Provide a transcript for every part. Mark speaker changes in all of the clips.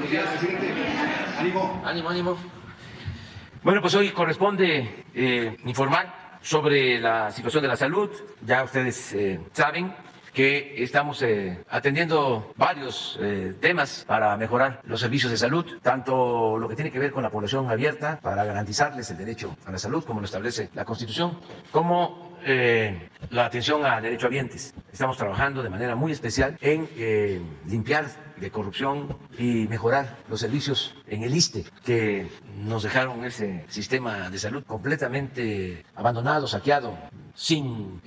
Speaker 1: buenos días, presidente. Ánimo.
Speaker 2: Ánimo, ánimo. Bueno, pues hoy corresponde informar sobre la situación de la salud. Ya ustedes saben que estamos atendiendo varios temas para mejorar los servicios de salud, tanto lo que tiene que ver con la población abierta para garantizarles el derecho a la salud, como lo establece la Constitución, como la atención a derechohabientes. Estamos trabajando de manera muy especial en limpiar de corrupción y mejorar los servicios en el ISSSTE, que nos dejaron ese sistema de salud completamente abandonado, saqueado, sin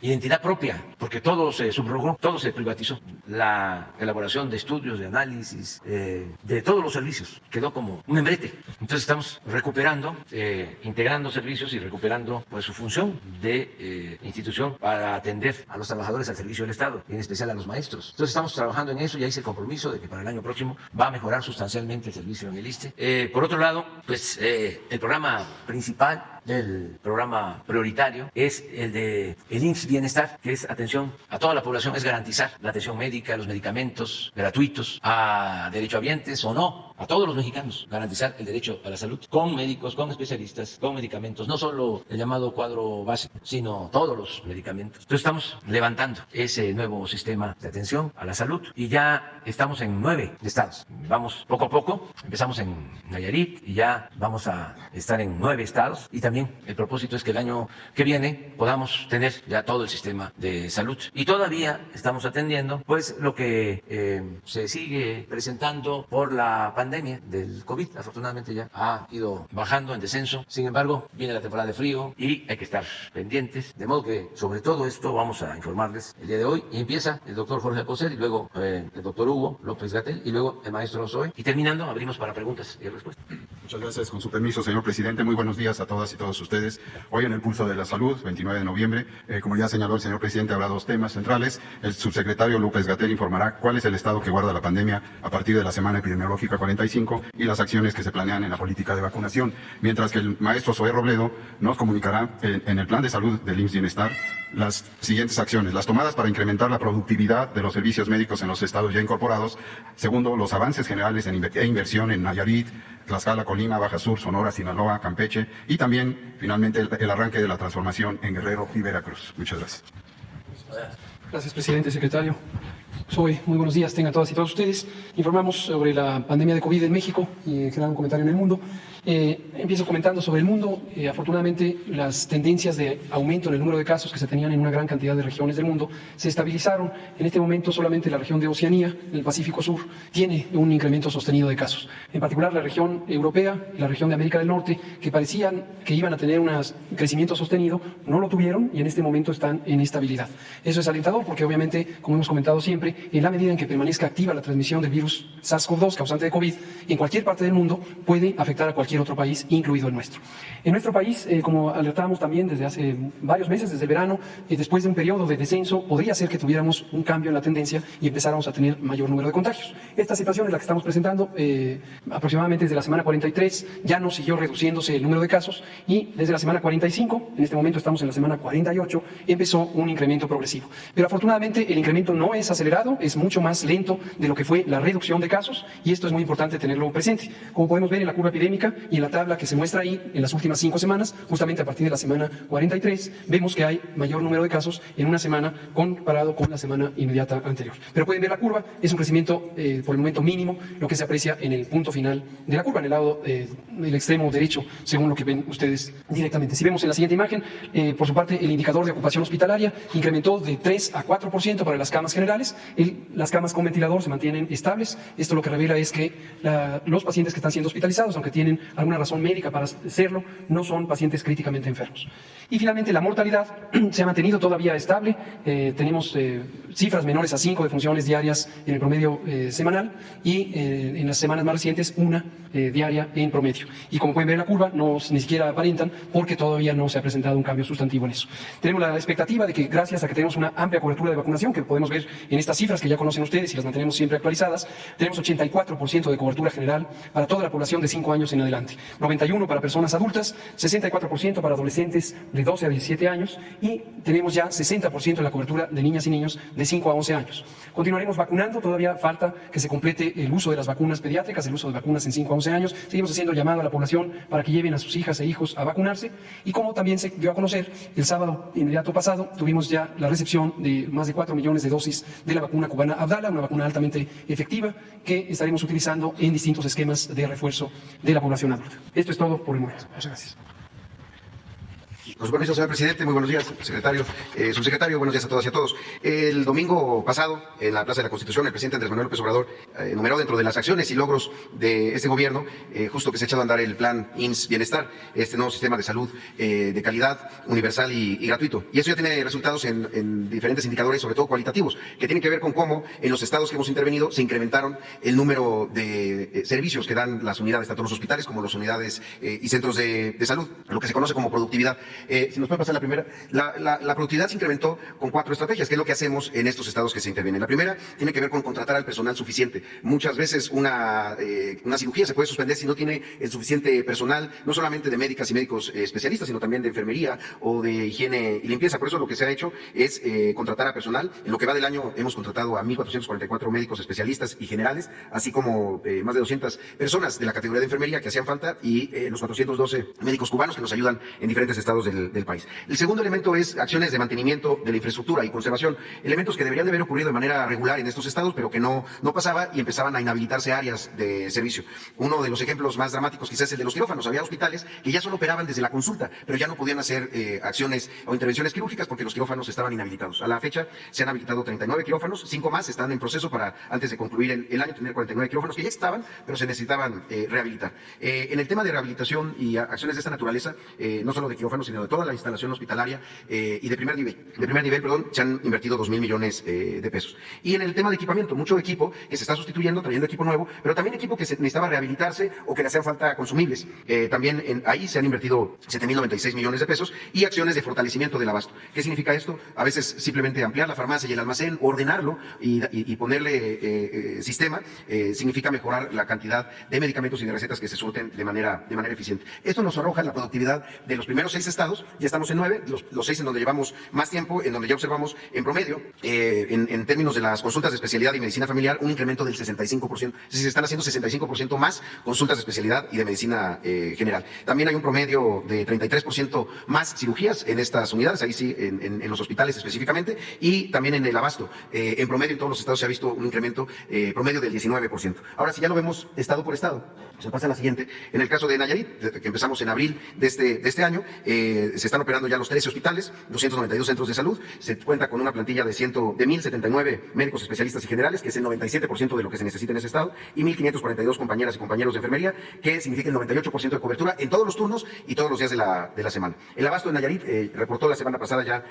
Speaker 2: identidad propia, porque todo se subrogó, todo se privatizó. La elaboración de estudios, de análisis, de todos los servicios, quedó como un membrete. Entonces estamos recuperando, integrando servicios y recuperando pues su función de institución para atender a los trabajadores al servicio del Estado, y en especial a los maestros. Entonces estamos trabajando en eso, ya hice el compromiso de que para el año próximo va a mejorar sustancialmente el servicio en el ISSSTE. Por otro lado, pues el programa principal del programa prioritario es el de el IMSS Bienestar, que es atención a toda la población, es garantizar la atención médica, los medicamentos gratuitos a derechohabientes o no, a todos los mexicanos, garantizar el derecho a la salud con médicos, con especialistas, con medicamentos, no solo el llamado cuadro básico, sino todos los medicamentos. Entonces estamos levantando ese nuevo sistema de atención a la salud y ya estamos en 9 estados. Vamos poco a poco, empezamos en Nayarit y ya vamos a estar en 9 estados, y también el propósito es que el año que viene podamos tener ya todo el sistema de salud. Y todavía estamos atendiendo pues lo que se sigue presentando por la pandemia del COVID. Afortunadamente ya ha ido bajando en descenso. Sin embargo, viene la temporada de frío y hay que estar pendientes. De modo que sobre todo esto vamos a informarles el día de hoy. Y empieza el doctor Jorge Alcocer y luego el doctor Hugo López-Gatell y luego el maestro Zoe. Y terminando, abrimos para preguntas y respuestas.
Speaker 1: Muchas gracias. Con su permiso, señor presidente. Muy buenos días a todas y todos ustedes. Hoy en el Pulso de la Salud, 29 de noviembre, como ya señaló el señor presidente, habrá 2 temas centrales. El subsecretario López-Gatell informará cuál es el estado que guarda la pandemia a partir de la semana epidemiológica 45 y las acciones que se planean en la política de vacunación, mientras que el maestro Zoe Robledo nos comunicará en el plan de salud del IMSS Bienestar las siguientes acciones: las tomadas para incrementar la productividad de los servicios médicos en los estados ya incorporados; segundo, los avances generales e inversión en Nayarit, Tlaxcala, Colima, Baja Sur, Sonora, Sinaloa, Campeche, y también, finalmente, el arranque de la transformación en Guerrero y Veracruz. Muchas gracias.
Speaker 3: Gracias, presidente, secretario. Zoe, muy buenos días, tengan todas y todos ustedes. Informamos sobre la pandemia de COVID en México y en general un comentario en el mundo. Empiezo comentando sobre el mundo. Afortunadamente, las tendencias de aumento en el número de casos que se tenían en una gran cantidad de regiones del mundo se estabilizaron. En este momento, solamente la región de Oceanía, el Pacífico Sur, tiene un incremento sostenido de casos. En particular, la región europea y la región de América del Norte, que parecían que iban a tener un crecimiento sostenido, no lo tuvieron y en este momento están en estabilidad. Eso es alentador porque, obviamente, como hemos comentado siempre, en la medida en que permanezca activa la transmisión del virus SARS-CoV-2 causante de COVID, en cualquier parte del mundo puede afectar a cualquier otro país, incluido el nuestro. En nuestro país, como alertábamos también desde hace varios meses, desde el verano, después de un periodo de descenso, podría ser que tuviéramos un cambio en la tendencia y empezáramos a tener mayor número de contagios. Esta situación es la que estamos presentando aproximadamente desde la semana 43, ya no siguió reduciéndose el número de casos, y desde la semana 45, en este momento estamos en la semana 48, empezó un incremento progresivo. Pero afortunadamente el incremento no es acelerado, es mucho más lento de lo que fue la reducción de casos, y esto es muy importante tenerlo presente. Como podemos ver en la curva epidémica y en la tabla que se muestra ahí, en las últimas 5 semanas, justamente a partir de la semana 43, vemos que hay mayor número de casos en una semana comparado con la semana inmediata anterior. Pero pueden ver la curva, es un crecimiento por el momento mínimo, lo que se aprecia en el punto final de la curva, en el lado del extremo derecho, según lo que ven ustedes directamente. Si vemos en la siguiente imagen, por su parte, el indicador de ocupación hospitalaria incrementó de 3 a 4% para las camas generales. Las camas con ventilador se mantienen estables. Esto lo que revela es que los pacientes que están siendo hospitalizados, aunque tienen alguna razón médica para serlo, no son pacientes críticamente enfermos. Y finalmente, la mortalidad se ha mantenido todavía estable. Tenemos cifras menores a 5 defunciones diarias en el promedio semanal, y en las semanas más recientes una diaria en promedio. Y como pueden ver en la curva, ni siquiera aparentan, porque todavía no se ha presentado un cambio sustantivo en eso. Tenemos la expectativa de que, gracias a que tenemos una amplia cobertura de vacunación, que podemos ver en estas cifras que ya conocen ustedes y las mantenemos siempre actualizadas, tenemos 84% de cobertura general para toda la población de 5 años en adelante, 91% para personas adultas, 64% para adolescentes de 12 a 17 años y tenemos ya 60% de la cobertura de niñas y niños de 5 a 11 años. Continuaremos vacunando, todavía falta que se complete el uso de las vacunas pediátricas, el uso de vacunas en 5 a 11 años. Seguimos haciendo llamado a la población para que lleven a sus hijas e hijos a vacunarse, y como también se dio a conocer el sábado inmediato pasado, tuvimos ya la recepción de más de 4 millones de dosis de la vacuna cubana Abdala, una vacuna altamente efectiva que estaremos utilizando en distintos esquemas de refuerzo de la población adulta. Esto es todo por el momento. Muchas gracias.
Speaker 4: Con su permiso, señor presidente, muy buenos días, secretario, subsecretario, buenos días a todas y a todos. El domingo pasado, en la Plaza de la Constitución, el presidente Andrés Manuel López Obrador enumeró dentro de las acciones y logros de este gobierno, justo que se ha echado a andar el plan IMSS Bienestar, este nuevo sistema de salud de calidad, universal y gratuito. Y eso ya tiene resultados en diferentes indicadores, sobre todo cualitativos, que tienen que ver con cómo en los estados que hemos intervenido se incrementaron el número de servicios que dan las unidades, tanto los hospitales como las unidades y centros de salud, lo que se conoce como productividad. Si nos puede pasar la primera, la productividad se incrementó con 4 estrategias, que es lo que hacemos en estos estados que se intervienen. La primera tiene que ver con contratar al personal suficiente. Muchas veces una cirugía se puede suspender si no tiene el suficiente personal, no solamente de médicas y médicos especialistas, sino también de enfermería o de higiene y limpieza. Por eso lo que se ha hecho es contratar a personal. En lo que va del año hemos contratado a 1,444 médicos especialistas y generales, así como más de 200 personas de la categoría de enfermería que hacían falta, y los 412 médicos cubanos que nos ayudan en diferentes estados del país. El segundo elemento es acciones de mantenimiento de la infraestructura y conservación, elementos que deberían de haber ocurrido de manera regular en estos estados, pero que no pasaba y empezaban a inhabilitarse áreas de servicio. Uno de los ejemplos más dramáticos quizás es el de los quirófanos. Había hospitales que ya solo operaban desde la consulta, pero ya no podían hacer acciones o intervenciones quirúrgicas porque los quirófanos estaban inhabilitados. A la fecha se han habilitado 39 quirófanos, 5 más están en proceso para, antes de concluir el año, tener 49 quirófanos que ya estaban, pero se necesitaban rehabilitar. En el tema de rehabilitación y acciones de esta naturaleza, no solo de quirófanos, sino de toda la instalación hospitalaria y de primer nivel, se han invertido 2,000 millones de pesos. Y en el tema de equipamiento, mucho equipo que se está sustituyendo, trayendo equipo nuevo, pero también equipo que se necesitaba rehabilitarse o que le hacían falta consumibles. También ahí se han invertido 7,096 millones de pesos y acciones de fortalecimiento del abasto. ¿Qué significa esto? A veces simplemente ampliar la farmacia y el almacén, ordenarlo y ponerle sistema, significa mejorar la cantidad de medicamentos y de recetas que se surten de manera eficiente. Esto nos arroja la productividad de los primeros 6 estados. Ya estamos en 9, los 6 en donde llevamos más tiempo, en donde ya observamos en promedio, en términos de las consultas de especialidad y medicina familiar, un incremento del 65%. Es decir, se están haciendo 65% más consultas de especialidad y de medicina general. También hay un promedio de 33% más cirugías en estas unidades, ahí sí, en los hospitales específicamente, y también en el abasto. En promedio en todos los estados se ha visto un incremento promedio del 19%. Ahora, si ya lo vemos estado por estado, se pasa a la siguiente. En el caso de Nayarit, que empezamos en abril de este año, se están operando ya los 13 hospitales, 292 centros de salud, se cuenta con una plantilla de 1,079 médicos especialistas y generales, que es el 97% de lo que se necesita en ese estado, y 1,542 compañeras y compañeros de enfermería, que significa el 98% de cobertura en todos los turnos y todos los días de la semana. El abasto en Nayarit reportó la semana pasada ya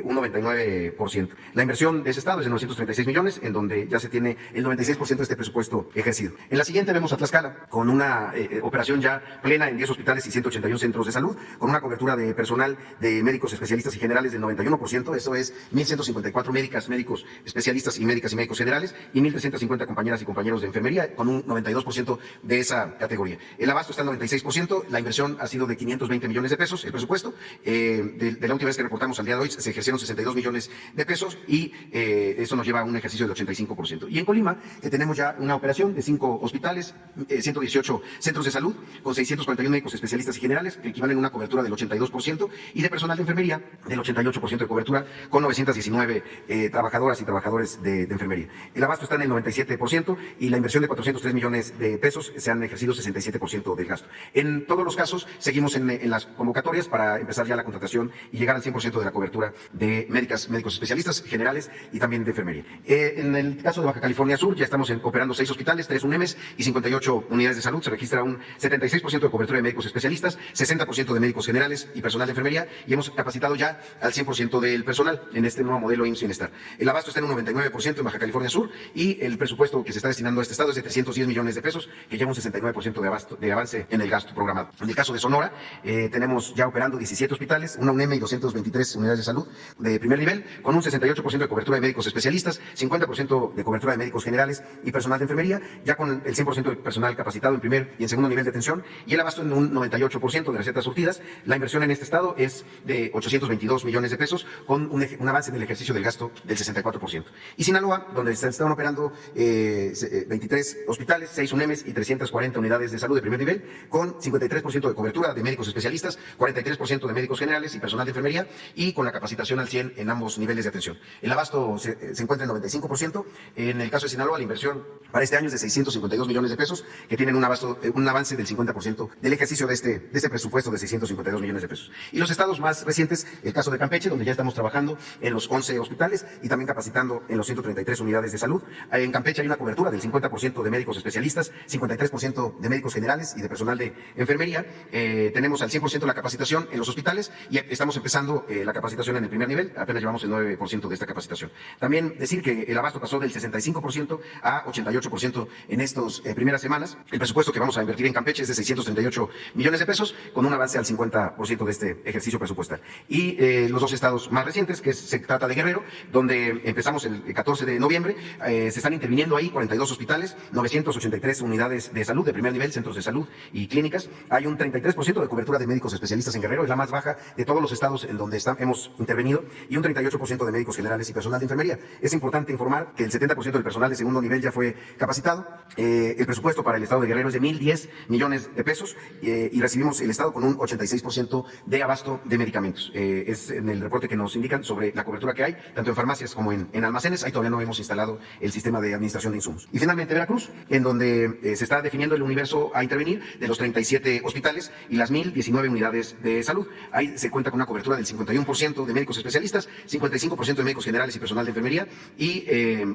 Speaker 4: un 99%. La inversión de ese estado es de 936 millones, en donde ya se tiene el 96% de este presupuesto ejercido. En la siguiente vemos a Tlaxcala, con una operación ya plena en 10 hospitales y 181 centros de salud, con una cobertura de personal de médicos especialistas y generales del 91%, eso es 1,154 médicos especialistas y médicos generales, y 1,350 compañeras y compañeros de enfermería, con un 92% de esa categoría. El abasto está al 96%, la inversión ha sido de 520 millones de pesos, el presupuesto. De la última vez que reportamos al día de hoy, se ejercieron 62 millones de pesos y eso nos lleva a un ejercicio del 85%. Y en Colima tenemos ya una operación de 5 hospitales, 118 centros de salud, con 641 médicos especialistas y generales, que equivalen a una cobertura del 82%, y de personal de enfermería del 88% de cobertura, con 919 trabajadoras y trabajadores de enfermería. El abasto está en el 97% y la inversión de 403 millones de pesos se han ejercido 67% del gasto. En todos los casos seguimos en las convocatorias para empezar ya la contratación y llegar al 100% de la cobertura de médicos especialistas, generales y también de enfermería. En el caso de Baja California Sur ya estamos operando 6 hospitales, 3 UNEMES y 58 unidades de salud. Se registra un 76% de cobertura de médicos especialistas, 60% de médicos generales y personal de enfermería, y hemos capacitado ya al 100% del personal en este nuevo modelo IMSS Bienestar. El abasto está en un 99% en Baja California Sur y el presupuesto que se está destinando a este estado es de 310 millones de pesos, que lleva un 69% de avance en el gasto programado. En el caso de Sonora, tenemos ya operando 17 hospitales, una UNEME y 223 unidades de salud de primer nivel, con un 68% de cobertura de médicos especialistas, 50% de cobertura de médicos generales y personal de enfermería, ya con el 100% de personal capacitado en primer y en segundo nivel de atención, y el abasto en un 98% de recetas surtidas. La inversión en este estado es de 822 millones de pesos, con un avance en el ejercicio del gasto del 64%. Y Sinaloa, donde se están operando 23 hospitales, 6 UNEMES y 340 unidades de salud de primer nivel, con 53% de cobertura de médicos especialistas, 43% de médicos generales y personal de enfermería, y con la capacitación al 100 en ambos niveles de atención. El abasto se encuentra en 95%. En el caso de Sinaloa, la inversión para este año es de 652 millones de pesos, que tienen un avance del 50% del ejercicio de este presupuesto de 652 millones de pesos. Y los estados más recientes, el caso de Campeche, donde ya estamos trabajando en los 11 hospitales y también capacitando en los 133 unidades de salud. En Campeche hay una cobertura del 50% de médicos especialistas, 53% de médicos generales y de personal de enfermería. Tenemos al 100% la capacitación en los hospitales y estamos empezando la capacitación en el primer nivel. Apenas llevamos el 9% de esta capacitación. También decir que el abasto pasó del 65% a 88% en estas primeras semanas. El presupuesto que vamos a invertir en Campeche es de 638 millones de pesos, con un avance al 50% de este ejercicio presupuestal. Y los dos estados más recientes, que se trata de Guerrero, donde empezamos el 14 de noviembre, se están interviniendo ahí 42 hospitales, 983 unidades de salud de primer nivel, centros de salud y clínicas. Hay un 33% de cobertura de médicos especialistas en Guerrero, es la más baja de todos los estados en donde hemos intervenido, y un 38% de médicos generales y personal de enfermería. Es importante informar que el 70% del personal de segundo nivel ya fue capacitado. El presupuesto para el estado de Guerrero es de 1,010 millones de pesos y recibimos el estado con un 86% de abasto de medicamentos. Es en el reporte que nos indican sobre la cobertura que hay, tanto en farmacias como en almacenes. Ahí todavía no hemos instalado el sistema de administración de insumos. Y finalmente Veracruz, en donde se está definiendo el universo a intervenir de los 37 hospitales y las 1,019 unidades de salud. Ahí se cuenta con una cobertura del 51% de médicos especialistas, 55% de médicos generales y personal de enfermería, y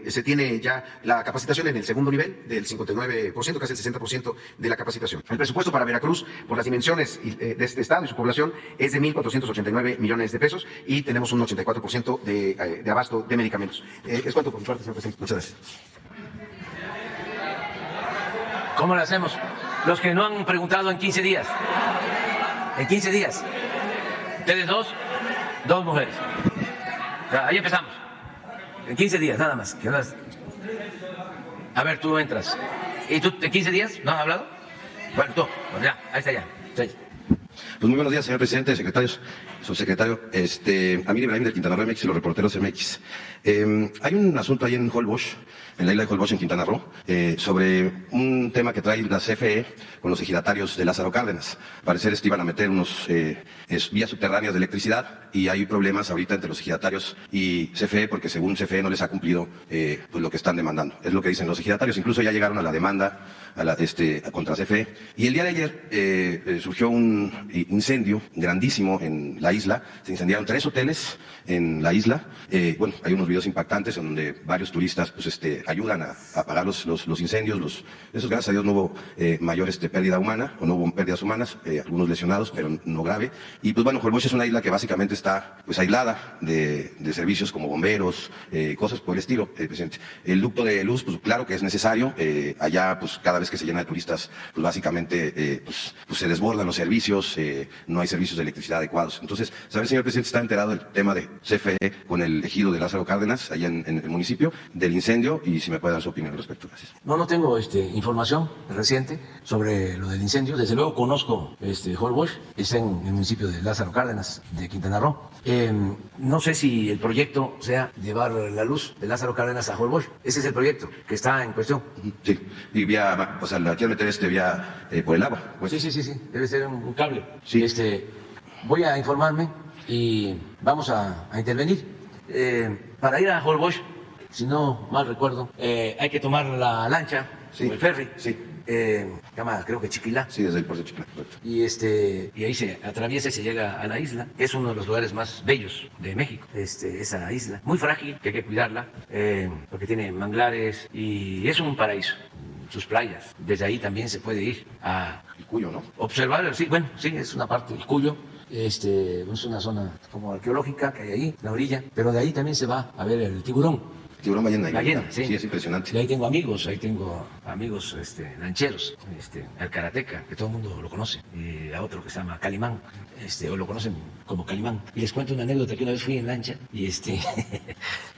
Speaker 4: se tiene ya la capacitación en el segundo nivel del 59%, casi el 60% de la capacitación. El presupuesto para Veracruz, por las dimensiones de este estado y su población, es de 1,489 millones de pesos y tenemos un 84% de abasto de medicamentos. Es cuanto por mi parte, señor presidente. Muchas gracias.
Speaker 2: ¿Cómo lo hacemos? Los que no han preguntado en 15 días. En 15 días. Ustedes dos mujeres. O sea, ahí empezamos. En 15 días, nada más. A ver, tú entras. ¿Y tú en 15 días no has hablado? Bueno, tú, pues ya, ahí está ya. Sí.
Speaker 5: Pues muy buenos días, señor presidente, secretarios, subsecretario. Amir Ibrahim del Quintana Roo MX y los reporteros MX. Hay un asunto ahí en Holbox, en la isla de Holbox, en Quintana Roo, sobre un tema que trae la CFE con los ejidatarios de Lázaro Cárdenas. Al parecer iban a meter unos vías subterráneas de electricidad y hay problemas ahorita entre los ejidatarios y CFE porque según CFE no les ha cumplido pues lo que están demandando. Es lo que dicen los ejidatarios. Incluso ya llegaron a la demanda contra CFE. Y el día de ayer surgió un incendio grandísimo en la isla. Se incendiaron 3 hoteles en la isla. Bueno, hay unos videos impactantes en donde varios turistas pues, ayudan a apagar los incendios. Esos, gracias a Dios, no hubo mayor pérdida humana, o no hubo pérdidas humanas, algunos lesionados, pero no grave. Y pues bueno, Holbox es una isla que básicamente está pues aislada de servicios como bomberos, cosas por el estilo, presidente. El ducto de luz, pues claro que es necesario. Allá, pues cada vez que se llena de turistas, pues básicamente pues se desbordan los servicios, no hay servicios de electricidad adecuados. Entonces, ¿sabe, señor presidente, está enterado del tema de CFE con el ejido de Lázaro Cárdenas, allá en el municipio, del incendio? Y si me puede dar su opinión al respecto. Gracias.
Speaker 2: No tengo información reciente sobre lo del incendio. Desde luego conozco Holbox, está en el municipio de Lázaro Cárdenas, de Quintana Roo. No sé si el proyecto sea llevar la luz de Lázaro Cárdenas a Holbox. Ese es el proyecto que está en cuestión.
Speaker 5: Sí, y vía, o sea, la quiero meter vía por el agua. Pues.
Speaker 2: Sí, debe ser un cable.
Speaker 5: Sí.
Speaker 2: Voy a informarme y vamos a intervenir. Para ir a Holbox, si no mal recuerdo, hay que tomar la lancha,
Speaker 5: sí,
Speaker 2: o el ferry.
Speaker 5: Sí.
Speaker 2: Llama, creo que Chiquilá.
Speaker 5: Sí, desde el puerto de Chiquilá, correcto.
Speaker 2: Y ahí se atraviesa y se llega a la isla, que es uno de los lugares más bellos de México, esa isla. Muy frágil, que hay que cuidarla, porque tiene manglares y es un paraíso. Sus playas. Desde ahí también se puede ir a
Speaker 5: el Cuyo, ¿no?
Speaker 2: Observar, sí, bueno, sí, es una parte del Cuyo. Es una zona como arqueológica que hay ahí, la orilla, pero de ahí también se va a ver el tiburón.
Speaker 5: Tiburón ballena.
Speaker 2: Ballena, sí.
Speaker 5: Sí, es impresionante.
Speaker 2: Y ahí tengo amigos lancheros, el karateca, que todo el mundo lo conoce, y a otro que se llama Calimán, o lo conocen como Calimán. Y les cuento una anécdota que una vez fui en lancha y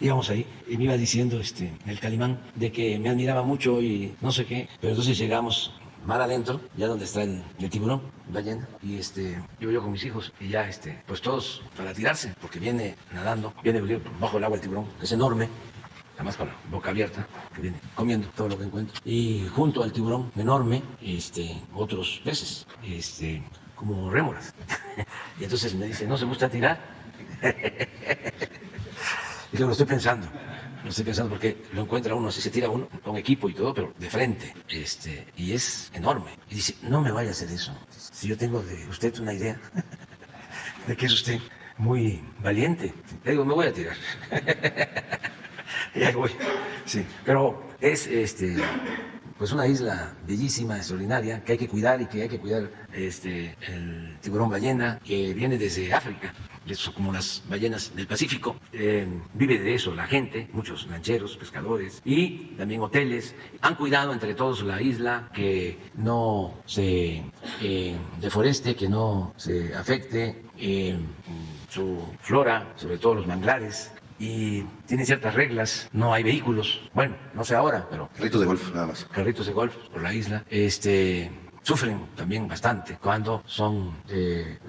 Speaker 2: íbamos ahí y me iba diciendo el Calimán de que me admiraba mucho y no sé qué, pero entonces llegamos mar adentro, ya donde está el tiburón ballena, y yo con mis hijos, y ya pues todos para tirarse, porque viene nadando, viene bajo el agua el tiburón, es enorme, además con la boca abierta, que viene comiendo todo lo que encuentra. Y junto al tiburón enorme, otros peces, como rémoras. Y entonces me dice, ¿no se gusta tirar? Y lo estoy pensando porque lo encuentra uno, así se tira uno, con equipo y todo, pero de frente, y es enorme. Y dice, no me vaya a hacer eso. Si yo tengo de usted una idea de que es usted muy valiente. Le digo, me voy a tirar. Y ahí voy. Sí. Pero es pues una isla bellísima, extraordinaria, que hay que cuidar y que hay que cuidar el tiburón ballena, que viene desde África, eso como las ballenas del Pacífico. Vive de eso la gente, muchos lancheros, pescadores y también hoteles. Han cuidado entre todos la isla, que no se deforeste, que no se afecte su flora, sobre todo los manglares. Y tienen ciertas reglas, no hay vehículos, bueno, no sé ahora, pero
Speaker 5: Carritos de golf, nada más.
Speaker 2: carritos de golf por la isla, sufren también bastante cuando son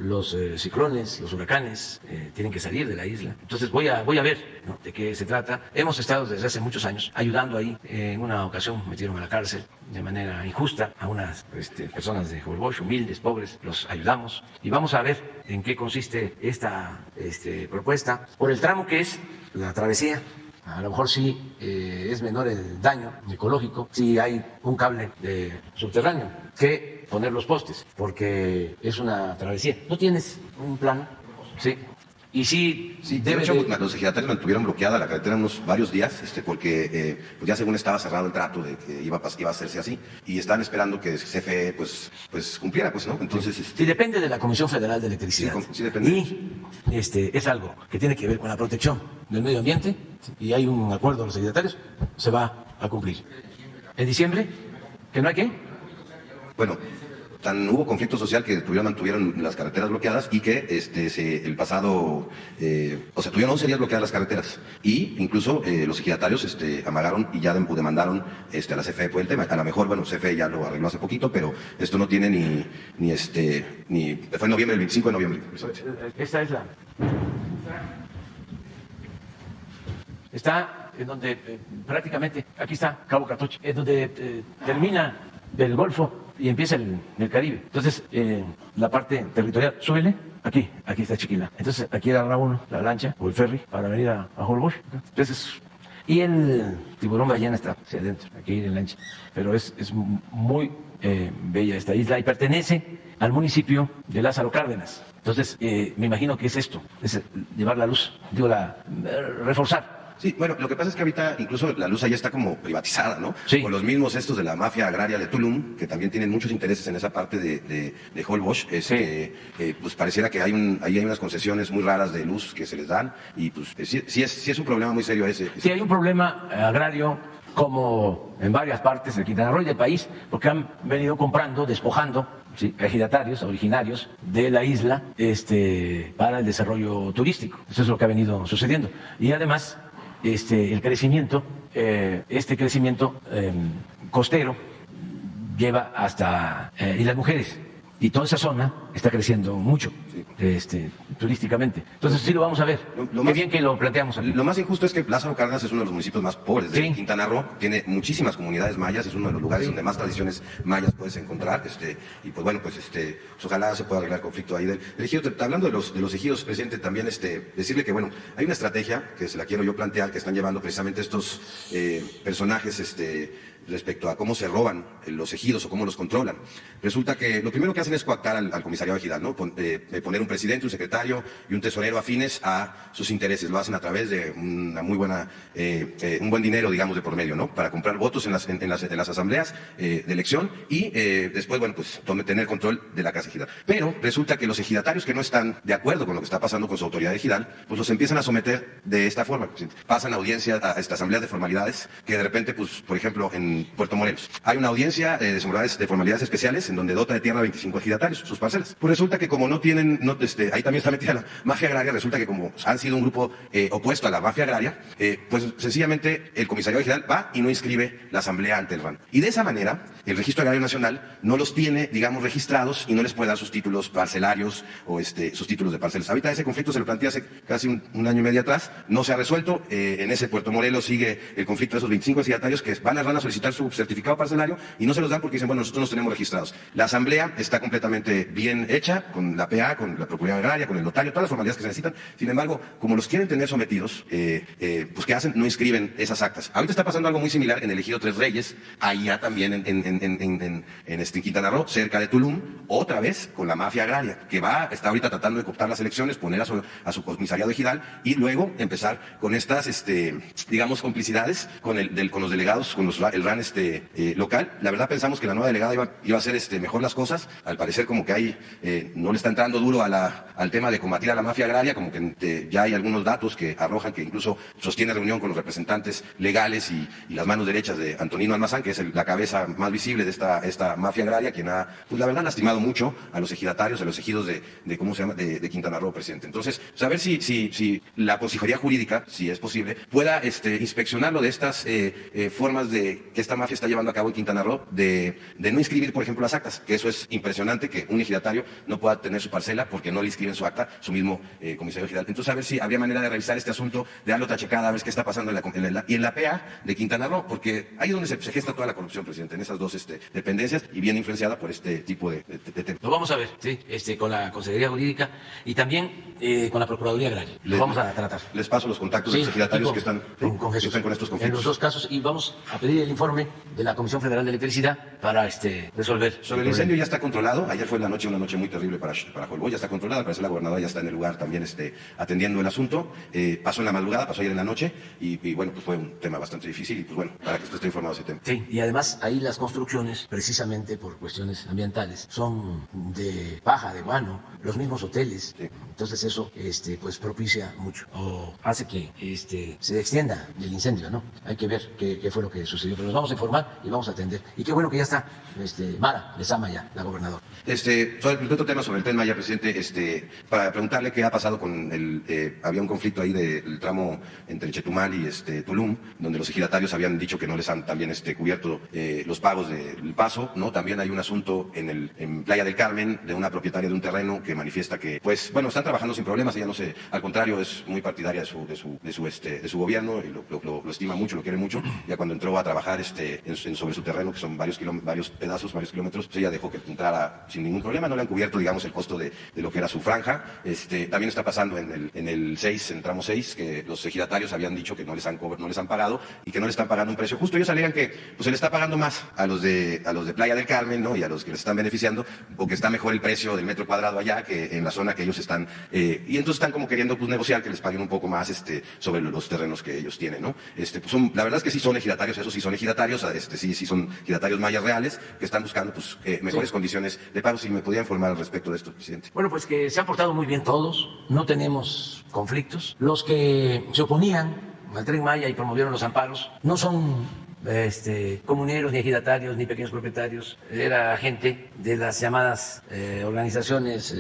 Speaker 2: los ciclones, los huracanes, tienen que salir de la isla. Entonces voy a ver, ¿no?, de qué se trata. Hemos estado desde hace muchos años ayudando ahí. En una ocasión metieron a la cárcel de manera injusta a unas personas de Holbox, humildes, pobres, los ayudamos. Y vamos a ver en qué consiste esta propuesta. Por el tramo que es la travesía, a lo mejor sí es menor el daño ecológico si hay un cable subterráneo que poner los postes, porque es una travesía. ¿No tienes un plan? Sí. Y sí,
Speaker 5: De hecho, los ejidatarios mantuvieron bloqueada la carretera unos varios días, porque pues ya según estaba cerrado el trato de que iba a hacerse así, y estaban esperando que CFE pues cumpliera, pues, ¿no? Entonces,
Speaker 2: sí, depende de la Comisión Federal de Electricidad.
Speaker 5: Sí, depende.
Speaker 2: Y es algo que tiene que ver con la protección del medio ambiente, y hay un acuerdo de los ejidatarios, se va a cumplir. ¿En diciembre? ¿Que no hay qué?
Speaker 5: bueno, hubo conflicto social que mantuvieron las carreteras bloqueadas y que el pasado, tuvieron 11 días bloqueadas las carreteras, y incluso los ejidatarios amagaron y ya demandaron a la CFE por el tema. A lo mejor, CFE ya lo arregló hace poquito, pero esto no tiene ni fue en noviembre, el 25 de noviembre.
Speaker 2: Esta es está en donde prácticamente, aquí está Cabo Catoche, es donde termina el Golfo y empieza el Caribe. Entonces, la parte territorial, súbele, aquí está Chiquila. Entonces, aquí agarra uno la lancha o el ferry para venir a Holbox. Entonces, y el tiburón ballena está hacia adentro, aquí en lancha. Pero es muy bella esta isla y pertenece al municipio de Lázaro Cárdenas. Entonces, me imagino que es esto, es llevar la luz, reforzar.
Speaker 5: Sí, lo que pasa es que ahorita incluso la luz allá está como privatizada, ¿no?
Speaker 2: Sí.
Speaker 5: Con los mismos de la mafia agraria de Tulum, que también tienen muchos intereses en esa parte de Holbox. Pues pareciera que ahí hay unas concesiones muy raras de luz que se les dan, y pues sí es un problema muy serio ese.
Speaker 2: Sí, hay un problema agrario, como en varias partes de Quintana Roo y del país, porque han venido comprando, despojando, ¿sí?, ejidatarios originarios de la isla para el desarrollo turístico. Eso es lo que ha venido sucediendo. Y además, el crecimiento, costero lleva hasta y las mujeres, y toda esa zona está creciendo mucho, turísticamente. Entonces sí lo vamos a ver. Qué bien que lo planteamos aquí.
Speaker 5: Lo más injusto es que Lázaro Cárdenas es uno de los municipios más pobres de Quintana Roo, tiene muchísimas comunidades mayas, es uno de los lugares donde más tradiciones mayas puedes encontrar, y pues ojalá se pueda arreglar el conflicto ahí del ejido. Hablando de los ejidos, presidente, también decirle que hay una estrategia que se la quiero yo plantear, que están llevando precisamente estos personajes respecto a cómo se roban los ejidos o cómo los controlan. Resulta que lo primero que hacen es coactar al comisariado ejidal, ¿no? Poner un presidente, un secretario y un tesorero afines a sus intereses. Lo hacen a través de una muy buena, un buen dinero, digamos, de por medio, ¿no? Para comprar votos en las asambleas de elección y después, tener control de la casa ejidal. Pero resulta que los ejidatarios que no están de acuerdo con lo que está pasando con su autoridad ejidal, pues los empiezan a someter de esta forma. Pasan audiencia a estas asambleas de formalidades que de repente, por ejemplo, en en Puerto Morelos. Hay una audiencia de formalidades especiales en donde dota de tierra a 25 ejidatarios, sus parcelas. Pues resulta que como no tienen, ahí también está metida la mafia agraria, resulta que como han sido un grupo opuesto a la mafia agraria, pues sencillamente el comisariado ejidal va y no inscribe la asamblea ante el RAN. Y de esa manera, el Registro Agrario Nacional no los tiene, digamos, registrados y no les puede dar sus títulos parcelarios o sus títulos de parcelas. Ahorita ese conflicto se lo plantea hace casi un año y medio atrás, no se ha resuelto. En ese Puerto Morelos sigue el conflicto de esos 25 ejidatarios que van a solicitar su certificado parcelario y no se los dan porque dicen, bueno, nosotros los tenemos registrados. La asamblea está completamente bien hecha, con la PA, con la Procuraduría Agraria, con el notario, todas las formalidades que se necesitan. Sin embargo, como los quieren tener sometidos, pues ¿qué hacen? No inscriben esas actas. Ahorita está pasando algo muy similar en el ejido Tres Reyes, allá también en Quintana Roo, cerca de Tulum, otra vez con la mafia agraria, que está ahorita tratando de cooptar las elecciones, poner a su comisariado ejidal y luego empezar con estas, digamos, complicidades con los delegados, con el RAN local. La verdad pensamos que la nueva delegada iba a hacer mejor las cosas. Al parecer como que ahí no le está entrando duro al tema de combatir a la mafia agraria, como que ya hay algunos datos que arrojan que incluso sostiene reunión con los representantes legales y las manos derechas de Antonino Almazán, que es la cabeza más visible de esta mafia agraria, quien ha, pues la verdad, lastimado mucho a los ejidatarios, a los ejidos de Quintana Roo, presidente. Entonces, saber si la Consejería Jurídica, si es posible, pueda inspeccionar lo de estas formas de que esta mafia está llevando a cabo en Quintana Roo, de no inscribir, por ejemplo, las actas, que eso es impresionante, que un ejidatario no pueda tener su parcela porque no le inscriben su acta su mismo comisario ejidal. Entonces, a ver si habría manera de revisar este asunto, de darle otra checada, a ver qué está pasando en la PA de Quintana Roo, porque ahí es donde se gesta toda la corrupción, presidente, en esas dos dependencias y bien influenciada por este tipo de temas.
Speaker 2: Lo vamos a ver, sí, con la Consejería Jurídica y también con la Procuraduría Agraria. Lo vamos a tratar.
Speaker 5: Les paso los contactos de los ejidatarios que están
Speaker 2: con Jesús,
Speaker 5: con estos conflictos.
Speaker 2: en los dos casos, y vamos a pedir el informe de la Comisión Federal de Electricidad para resolver.
Speaker 5: Sobre el incendio ya está controlado. Ayer fue una noche muy terrible para Holbox, ya está controlada. Parece que la gobernadora ya está en el lugar también atendiendo el asunto. Pasó en la madrugada, pasó ayer en la noche y bueno, pues fue un tema bastante difícil y pues bueno, para que usted esté informado de ese tema.
Speaker 2: Sí, y además ahí las construcciones, precisamente por cuestiones ambientales, son de paja, de guano, los mismos hoteles.
Speaker 5: Sí.
Speaker 2: Entonces eso pues propicia mucho o hace que se extienda el incendio, ¿no? Hay que ver qué fue lo que sucedió, pero nos vamos a informar y vamos a atender. Y qué bueno que ya está Mara Lezama ya, la gobernadora.
Speaker 5: Sobre el otro tema, sobre el Tren Maya, presidente, para preguntarle qué ha pasado con había un conflicto ahí del tramo entre Chetumal y Tulum, donde los ejidatarios habían dicho que no les han también cubierto los pagos del paso, ¿no? También hay un asunto en Playa del Carmen de una propietaria de un terreno que manifiesta que, pues, bueno, están trabajando sin problemas, ella no sé, al contrario, es muy partidaria de su gobierno y lo estima mucho, lo quiere mucho. Ya cuando entró a trabajar sobre su terreno, que son varios pedazos, varios kilómetros, pues ella dejó que entrara sin ningún problema, no le han cubierto, digamos, el costo de lo que era su franja. También está pasando en el tramo 6, que los ejidatarios habían dicho que no les han pagado y que no le están pagando un precio justo. Ellos alegan que pues, se le está pagando más a los de Playa del Carmen, ¿no? Y a los que les están beneficiando, o que está mejor el precio del metro cuadrado allá que en la zona que ellos están, y entonces están como queriendo pues, negociar que les paguen un poco más sobre los terrenos que ellos tienen, ¿no? Pues la verdad es que sí son ejidatarios, esos sí son ejidatarios, sí son ejidatarios mayas reales que están buscando pues, mejores condiciones de pago. Si me podía informar al respecto de esto, presidente.
Speaker 2: Bueno, pues que se han portado muy bien todos, no tenemos conflictos. Los que se oponían al Tren Maya y promovieron los amparos no son comuneros, ni ejidatarios, ni pequeños propietarios. Era gente de las llamadas organizaciones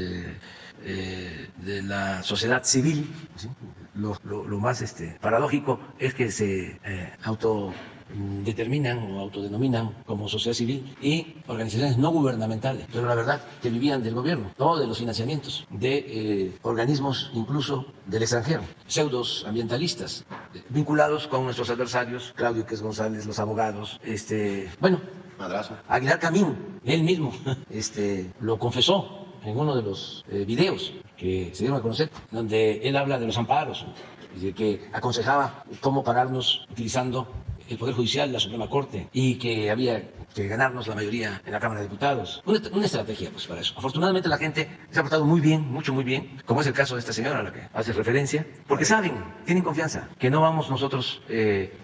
Speaker 2: de la sociedad civil, ¿sí? Lo más paradójico es que se autodeterminan o autodenominan como sociedad civil y organizaciones no gubernamentales, pero la verdad que vivían del gobierno, no de los financiamientos, de organismos incluso del extranjero, pseudos ambientalistas, vinculados con nuestros adversarios, Claudio Quez González, los abogados,
Speaker 5: Madrazo.
Speaker 2: Aguilar Camín, él mismo lo confesó en uno de los videos que se dieron a conocer, donde él habla de los amparos y de que aconsejaba cómo pararnos utilizando el Poder Judicial, la Suprema Corte, y que había que ganarnos la mayoría en la Cámara de Diputados. Una estrategia pues para eso. Afortunadamente la gente se ha portado muy bien, muy bien, como es el caso de esta señora a la que hace referencia, porque saben, tienen confianza, que no vamos nosotros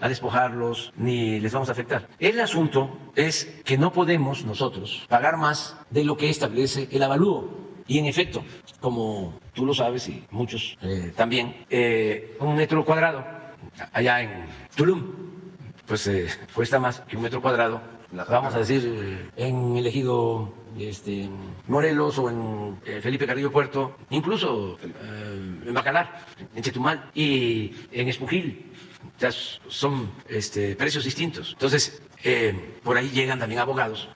Speaker 2: a despojarlos ni les vamos a afectar. El asunto es que no podemos nosotros pagar más de lo que establece el avalúo. Y en efecto, como tú lo sabes y muchos también, un metro cuadrado allá en Tulum pues cuesta más que un metro cuadrado, vamos a decir, en el ejido Morelos o en Felipe Carrillo Puerto, incluso en Bacalar, en Chetumal y en Espujil. O sea, son precios distintos. Entonces, por ahí llegan también abogados,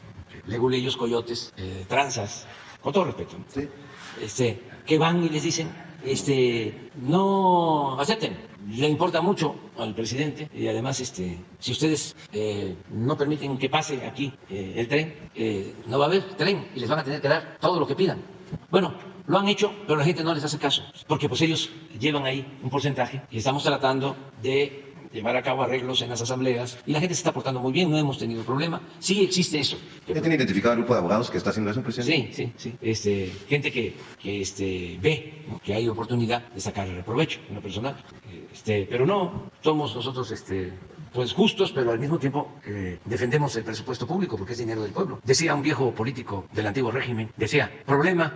Speaker 2: leguleyos, coyotes, tranzas, con todo respeto, ¿no? Sí. Que van y les dicen, no acepten. Le importa mucho al presidente y además, si ustedes no permiten que pase aquí el tren, no va a haber tren y les van a tener que dar todo lo que pidan. Bueno, lo han hecho, pero la gente no les hace caso, porque pues ellos llevan ahí un porcentaje y estamos tratando de llevar a cabo arreglos en las asambleas y la gente se está portando muy bien, no hemos tenido problema. Sí existe eso.
Speaker 5: ¿Ya tiene identificado el grupo de abogados que está haciendo eso, presidente?
Speaker 2: Sí. Gente que ve, ¿no?, que hay oportunidad de sacar provecho en lo personal. Pero no somos nosotros pues justos, pero al mismo tiempo defendemos el presupuesto público porque es dinero del pueblo. Decía un viejo político del antiguo régimen, decía, problema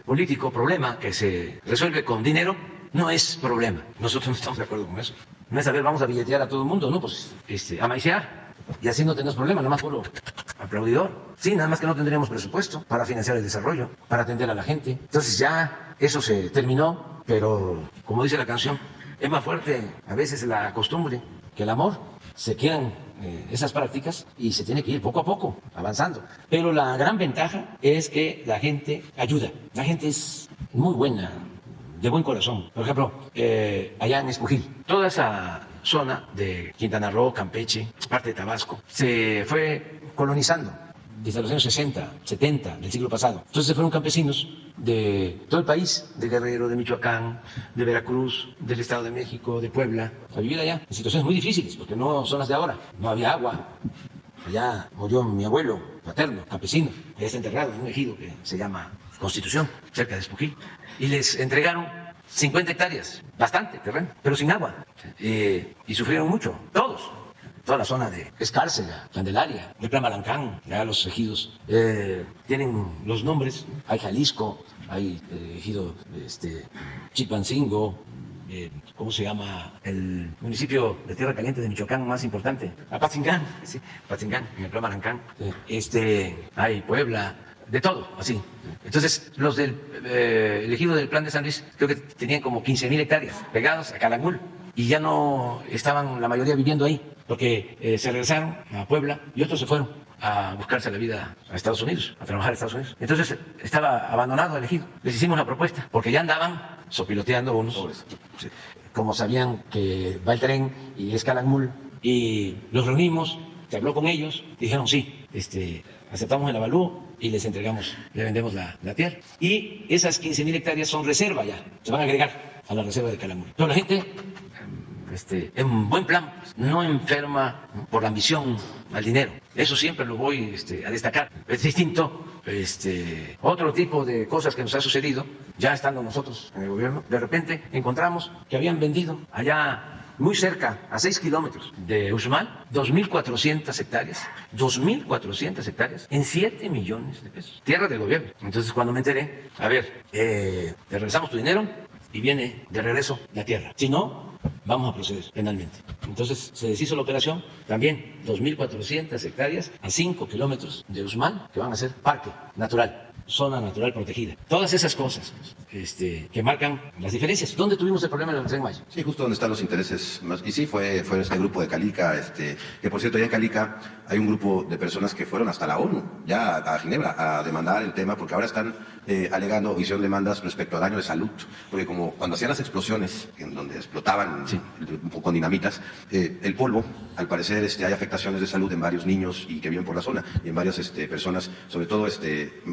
Speaker 2: político, problema que se resuelve con dinero, no es problema. Nosotros no estamos de acuerdo con eso. No es, a ver, vamos a billetear a todo el mundo, no, pues a maicear. Y así no tenemos problema, nada más por lo aplaudidor. Sí, nada más que no tendríamos presupuesto para financiar el desarrollo, para atender a la gente. Entonces ya eso se terminó, pero como dice la canción, es más fuerte a veces la costumbre que el amor. Se quedan esas prácticas y se tiene que ir poco a poco avanzando. Pero la gran ventaja es que la gente ayuda. La gente es muy buena, de buen corazón. Por ejemplo, allá en Espujil, toda esa zona de Quintana Roo, Campeche, parte de Tabasco, se fue colonizando desde los años 60, 70 del siglo pasado. Entonces se fueron campesinos de todo el país, de Guerrero, de Michoacán, de Veracruz, del Estado de México, de Puebla, a vivir allá en situaciones muy difíciles, porque no son las de ahora. No había agua. Allá murió mi abuelo paterno, campesino, allá está enterrado en un ejido que se llama Constitución, cerca de Espujil. Y les entregaron 50 hectáreas, bastante terreno, pero sin agua. Y sufrieron mucho, todos. Toda la zona de Escárcega, Candelaria, de Plan Malancán, ya los ejidos tienen los nombres. Hay Jalisco, hay ejido Chilpancingo, ¿cómo se llama? El municipio de Tierra Caliente de Michoacán más importante, Apatzingán, sí, Apatzingán, en el Plan Malancán. Hay Puebla, de todo, así. Entonces, los del ejido del Plan de San Luis, creo que tenían como 15,000 hectáreas pegados a Calakmul y ya no estaban la mayoría viviendo ahí, porque se regresaron a Puebla y otros se fueron a buscarse la vida a Estados Unidos, a trabajar a Estados Unidos. Entonces estaba abandonado el ejido. Les hicimos la propuesta, porque ya andaban sopiloteando unos, como sabían que va el tren y es Calakmul, y los reunimos, se habló con ellos, dijeron sí, aceptamos el avalúo y les entregamos, le vendemos la tierra. Y esas 15,000 hectáreas son reserva ya, se van a agregar a la reserva de Calakmul. Pero la gente, en buen plan, no enferma por la ambición al dinero. Eso siempre lo voy a destacar. Es distinto otro tipo de cosas que nos ha sucedido, ya estando nosotros en el gobierno. De repente encontramos que habían vendido allá muy cerca, a 6 kilómetros de Uxmal, 2,400 hectáreas, 2,400 hectáreas en 7 millones de pesos. Tierra del gobierno. Entonces, cuando me enteré, a ver, te regresamos tu dinero y viene de regreso la tierra. Si no, vamos a proceder penalmente. Entonces, se deshizo la operación. También 2,400 hectáreas a 5 kilómetros de Uxmal, que van a ser parque natural, zona natural protegida. Todas esas cosas que marcan las diferencias. ¿Dónde tuvimos el problema del Tren Maya?
Speaker 5: Sí, justo donde están los intereses más. Y sí, fue este grupo de Calica, que por cierto, allá en Calica hay un grupo de personas que fueron hasta la ONU, ya a Ginebra, a demandar el tema, porque ahora están alegando, hicieron demandas respecto a daño de salud, porque como cuando hacían las explosiones, en donde explotaban con dinamitas, el polvo, al parecer hay afectaciones de salud en varios niños y que viven por la zona, y en varias personas, sobre todo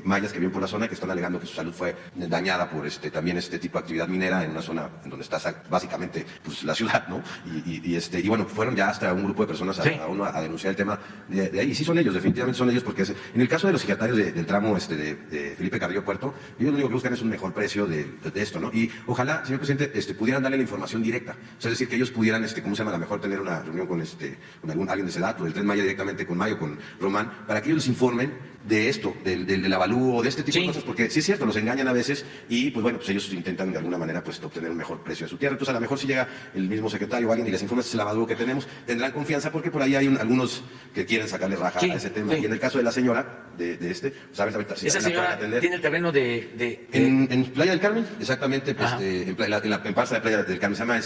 Speaker 5: mayas que viven por la zona, que están alegando que su salud fue dañada por también este tipo de actividad minera en una zona en donde está básicamente pues, la ciudad, ¿no? Y bueno, fueron ya hasta un grupo de personas a denunciar el tema de ahí. Y sí son ellos, definitivamente son ellos, porque en el caso de los ejidatarios del tramo de Felipe Carrillo Puerto, ellos lo único que buscan es un mejor precio de esto, ¿no? Y ojalá, señor presidente, pudieran darle la información directa. O sea, es decir, que ellos pudieran, ¿cómo se llama? A lo mejor tener una reunión con alguien de Sedatu, del Tren Maya directamente con Mayo, con Román, para que ellos les informen de esto, del avalúo, de este tipo
Speaker 2: Sí.
Speaker 5: de cosas, porque sí es cierto, los engañan a veces y pues bueno, pues ellos intentan de alguna manera pues obtener un mejor precio de su tierra. Entonces a lo mejor si llega el mismo secretario o alguien y les informa, este es el avalúo que tenemos, tendrán confianza porque por ahí hay algunos que quieren sacarle raja
Speaker 2: Sí,
Speaker 5: a ese tema.
Speaker 2: sí.
Speaker 5: Y en el caso de la señora, de este, sabes ahorita si
Speaker 2: Esa
Speaker 5: la van a poder
Speaker 2: señora
Speaker 5: atender.
Speaker 2: tiene el terreno de
Speaker 5: En Playa del Carmen, exactamente, pues,
Speaker 2: Ajá.
Speaker 5: en Parza de Playa del Carmen, se llama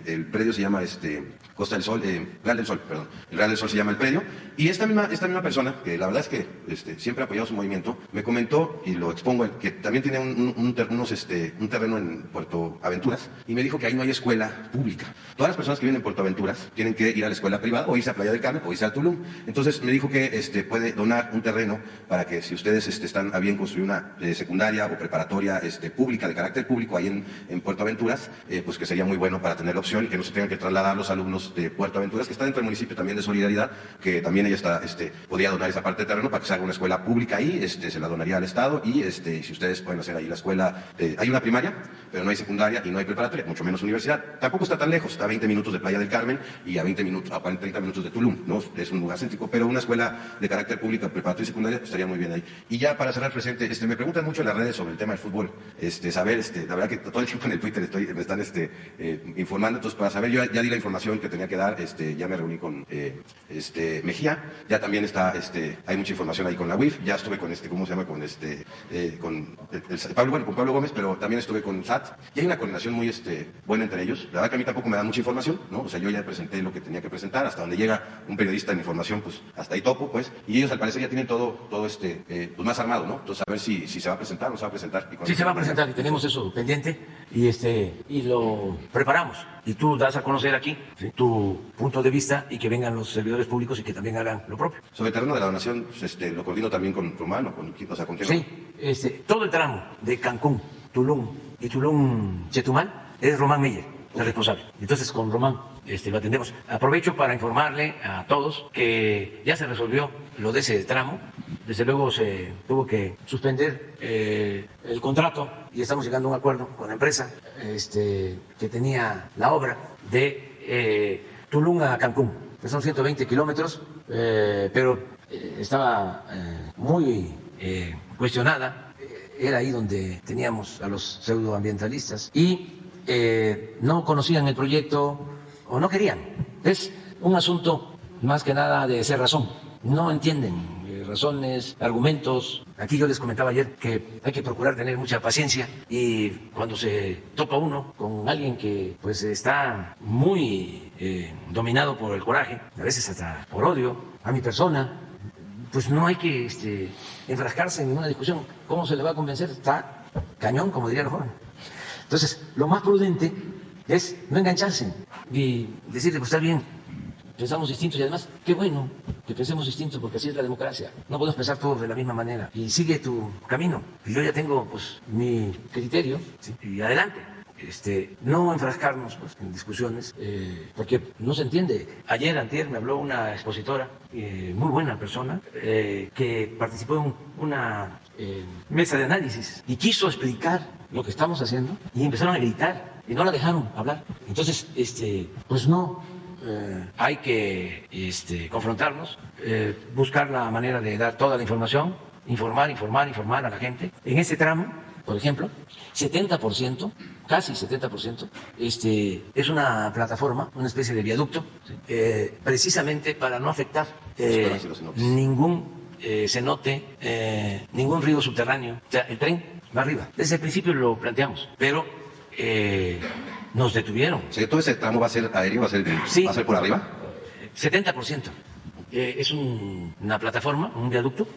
Speaker 5: el predio se llama Costa del Sol, Real del Sol, perdón. El Real del Sol se llama el predio. Y esta misma persona, que la verdad es que siempre ha apoyado su movimiento, me comentó, y lo expongo, que también tiene un terreno en Puerto Aventuras, y me dijo que ahí no hay escuela pública. Todas las personas que viven en Puerto Aventuras tienen que ir a la escuela privada, o irse a Playa del Carmen, o irse a Tulum. Entonces me dijo que puede donar un terreno para que si ustedes están a bien construir una secundaria o preparatoria pública, de carácter público, ahí en Puerto Aventuras, pues que sería muy bueno para tener la opción y que no se tengan que trasladar los alumnos de Puerto Aventuras, que está dentro del municipio también de Solidaridad, que también ella podría donar esa parte de terreno para que se haga una escuela pública ahí, se la donaría al Estado, y si ustedes pueden hacer ahí la escuela, hay una primaria, pero no hay secundaria y no hay preparatoria, mucho menos universidad. Tampoco está tan lejos, está a 20 minutos de Playa del Carmen y a 30 minutos de Tulum, ¿no? Es un lugar céntrico, pero una escuela de carácter público, preparatoria y secundaria, pues, estaría muy bien ahí. Y ya para cerrar, presidente, me preguntan mucho en las redes sobre el tema del fútbol, saber, la verdad que todo el tiempo en el Twitter me están informando, entonces para saber, yo ya di la información que tenía que dar, ya me reuní con Mejía, ya también hay mucha información ahí con la UIF, ya estuve con ¿cómo se llama? Con con Pablo Gómez, pero también estuve con SAT, y hay una coordinación muy buena entre ellos. La verdad que a mí tampoco me dan mucha información, ¿no? O sea, yo ya presenté lo que tenía que presentar, hasta donde llega un periodista en información, pues hasta ahí topo, pues, y ellos al parecer ya tienen todo pues más armado, ¿no? Entonces a ver si se va a presentar o no se va a presentar.
Speaker 2: Sí, se va a presentar y tenemos eso pendiente y lo preparamos. Y tú das a conocer aquí, ¿sí?, tu punto de vista, y que vengan los servidores públicos y que también hagan lo propio.
Speaker 5: Sobre el terreno de la donación, lo coordino también con Román o con quién.
Speaker 2: Sí, todo el tramo de Cancún, Tulum y Tulum-Chetumal es Román Meyer el responsable. Entonces con Román lo atendemos. Aprovecho para informarle a todos que ya se resolvió lo de ese tramo. Desde luego se tuvo que suspender el contrato y estamos llegando a un acuerdo con la empresa que tenía la obra de Tulum a Cancún, que son 120 kilómetros, pero estaba muy cuestionada. Era ahí donde teníamos a los pseudoambientalistas y no conocían el proyecto o no querían. Es un asunto más que nada de cerrazón. No entienden razones, argumentos. Aquí yo les comentaba ayer que hay que procurar tener mucha paciencia, y cuando se topa uno con alguien que pues está muy dominado por el coraje, a veces hasta por odio a mi persona, pues no hay que enfrascarse en una discusión. ¿Cómo se le va a convencer? Está cañón, como dirían los jóvenes. Entonces, lo más prudente es no engancharse y decirle, pues está bien, pensamos distintos, y además, qué bueno que pensemos distintos, porque así es la democracia. No podemos pensar todos de la misma manera. Y sigue tu camino. Y yo ya tengo pues mi criterio, ¿sí?, y adelante. No enfrascarnos pues, en discusiones, porque no se entiende. Ayer, antier, me habló una expositora, muy buena persona, que participó en una mesa de análisis y quiso explicar lo que estamos haciendo, y empezaron a gritar y no la dejaron hablar. Entonces, pues no, hay que confrontarnos, buscar la manera de dar toda la información, informar a la gente. En ese tramo, por ejemplo, 70%, casi 70%, es una plataforma, una especie de viaducto, ¿sí?, precisamente para no afectar ningún cenote, ningún río subterráneo. O sea, el tren va arriba. Desde el principio lo planteamos, pero nos detuvieron.
Speaker 5: ¿Sí, todo ese tramo va a ser aéreo, va a ser por arriba?
Speaker 2: 70%. Es una plataforma, un viaducto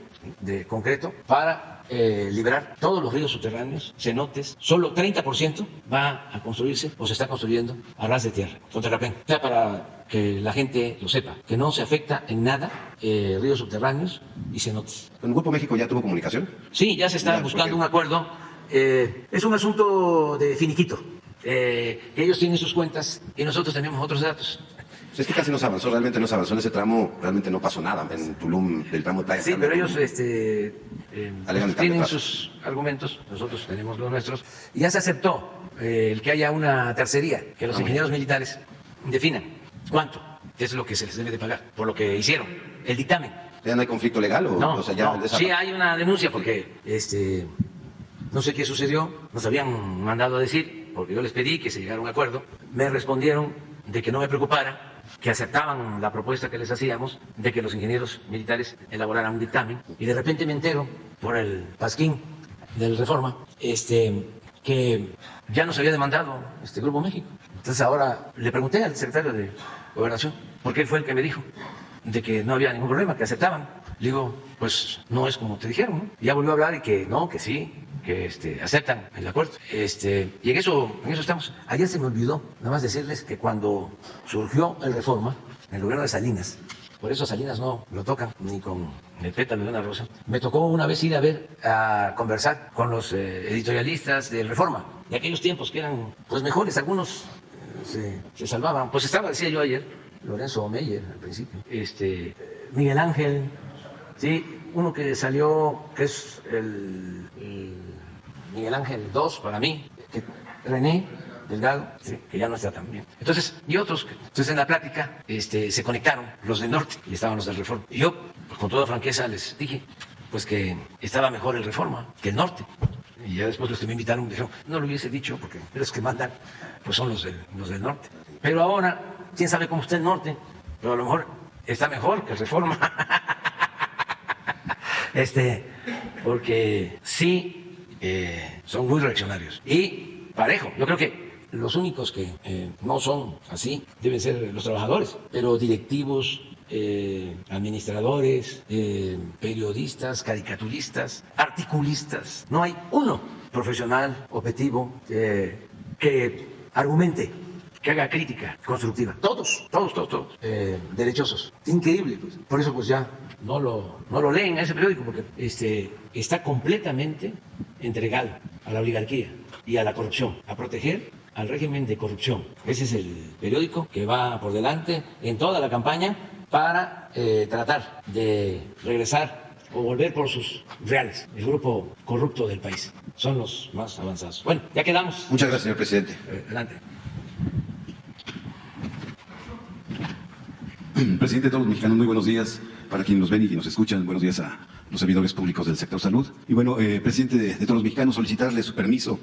Speaker 2: de concreto para liberar todos los ríos subterráneos, cenotes. Solo 30% va a construirse o se está construyendo a ras de tierra, con terraplén. O sea, para que la gente lo sepa, que no se afecta en nada ríos subterráneos y cenotes.
Speaker 5: ¿El Grupo México ya tuvo comunicación?
Speaker 2: Sí, ya se está buscando un acuerdo. Es un asunto de finiquito. Ellos tienen sus cuentas y nosotros tenemos otros datos.
Speaker 5: Es que casi no se avanzó, realmente no se avanzó en ese tramo, realmente no pasó nada en Tulum, del tramo de Playa.
Speaker 2: Sí, pero ellos tienen
Speaker 5: plazo.
Speaker 2: sus argumentos, nosotros tenemos los nuestros, y ya se aceptó el que haya una tercería, que los ingenieros militares definan cuánto es lo que se les debe de pagar por lo que hicieron, el dictamen.
Speaker 5: ¿Ya no hay conflicto legal o sea, ya
Speaker 2: no, sí hay una denuncia porque no sé qué sucedió, nos habían mandado a decir, porque yo les pedí que se llegara a un acuerdo, me respondieron de que no me preocupara, que aceptaban la propuesta que les hacíamos de que los ingenieros militares elaboraran un dictamen, y de repente me entero por el pasquín del Reforma que ya nos había demandado Grupo México. Entonces ahora le pregunté al secretario de Gobernación, porque él fue el que me dijo de que no había ningún problema, que aceptaban. Le digo, pues no es como te dijeron, ¿no? Y ya volvió a hablar y que no, que sí, que aceptan el acuerdo. Y en eso estamos. Ayer se me olvidó nada más decirles que cuando surgió el Reforma, en el gobierno de Salinas, por eso Salinas no lo tocan ni con el pétalo de una rosa, me tocó una vez ir a conversar con los editorialistas del Reforma, de aquellos tiempos que eran pues mejores, algunos se salvaban. Pues decía yo ayer, Lorenzo Meyer al principio, Miguel Ángel, sí, uno que salió, que es el Miguel Ángel II para mí, René Delgado, sí, que ya no está tan bien. Entonces, y otros, entonces en la plática se conectaron los del norte y estaban los del Reforma. Y yo, pues, con toda franqueza, les dije pues que estaba mejor el Reforma que el norte. Y ya después los que me invitaron me dijeron, no lo hubiese dicho porque los que mandan pues son los del norte. Pero ahora, quién sabe cómo está el norte, pero a lo mejor está mejor que el Reforma. Porque sí son muy reaccionarios y parejo. Yo creo que los únicos que no son así deben ser los trabajadores, pero directivos, administradores, periodistas, caricaturistas, articulistas. No hay uno profesional, objetivo, que argumente, que haga crítica constructiva. Todos, derechosos. Increíble, pues. Por eso pues ya no lo leen a ese periódico, porque está completamente entregado a la oligarquía y a la corrupción, a proteger al régimen de corrupción. Ese es el periódico que va por delante en toda la campaña para tratar de regresar o volver por sus reales. El grupo corrupto del país. Son los más avanzados. Bueno, ya quedamos.
Speaker 5: Muchas gracias, señor presidente.
Speaker 2: Adelante.
Speaker 6: Presidente de todos los mexicanos, muy buenos días. Para quienes nos ven y nos escuchan, buenos días a los servidores públicos del sector salud. Y bueno, presidente de todos los mexicanos, solicitarle su permiso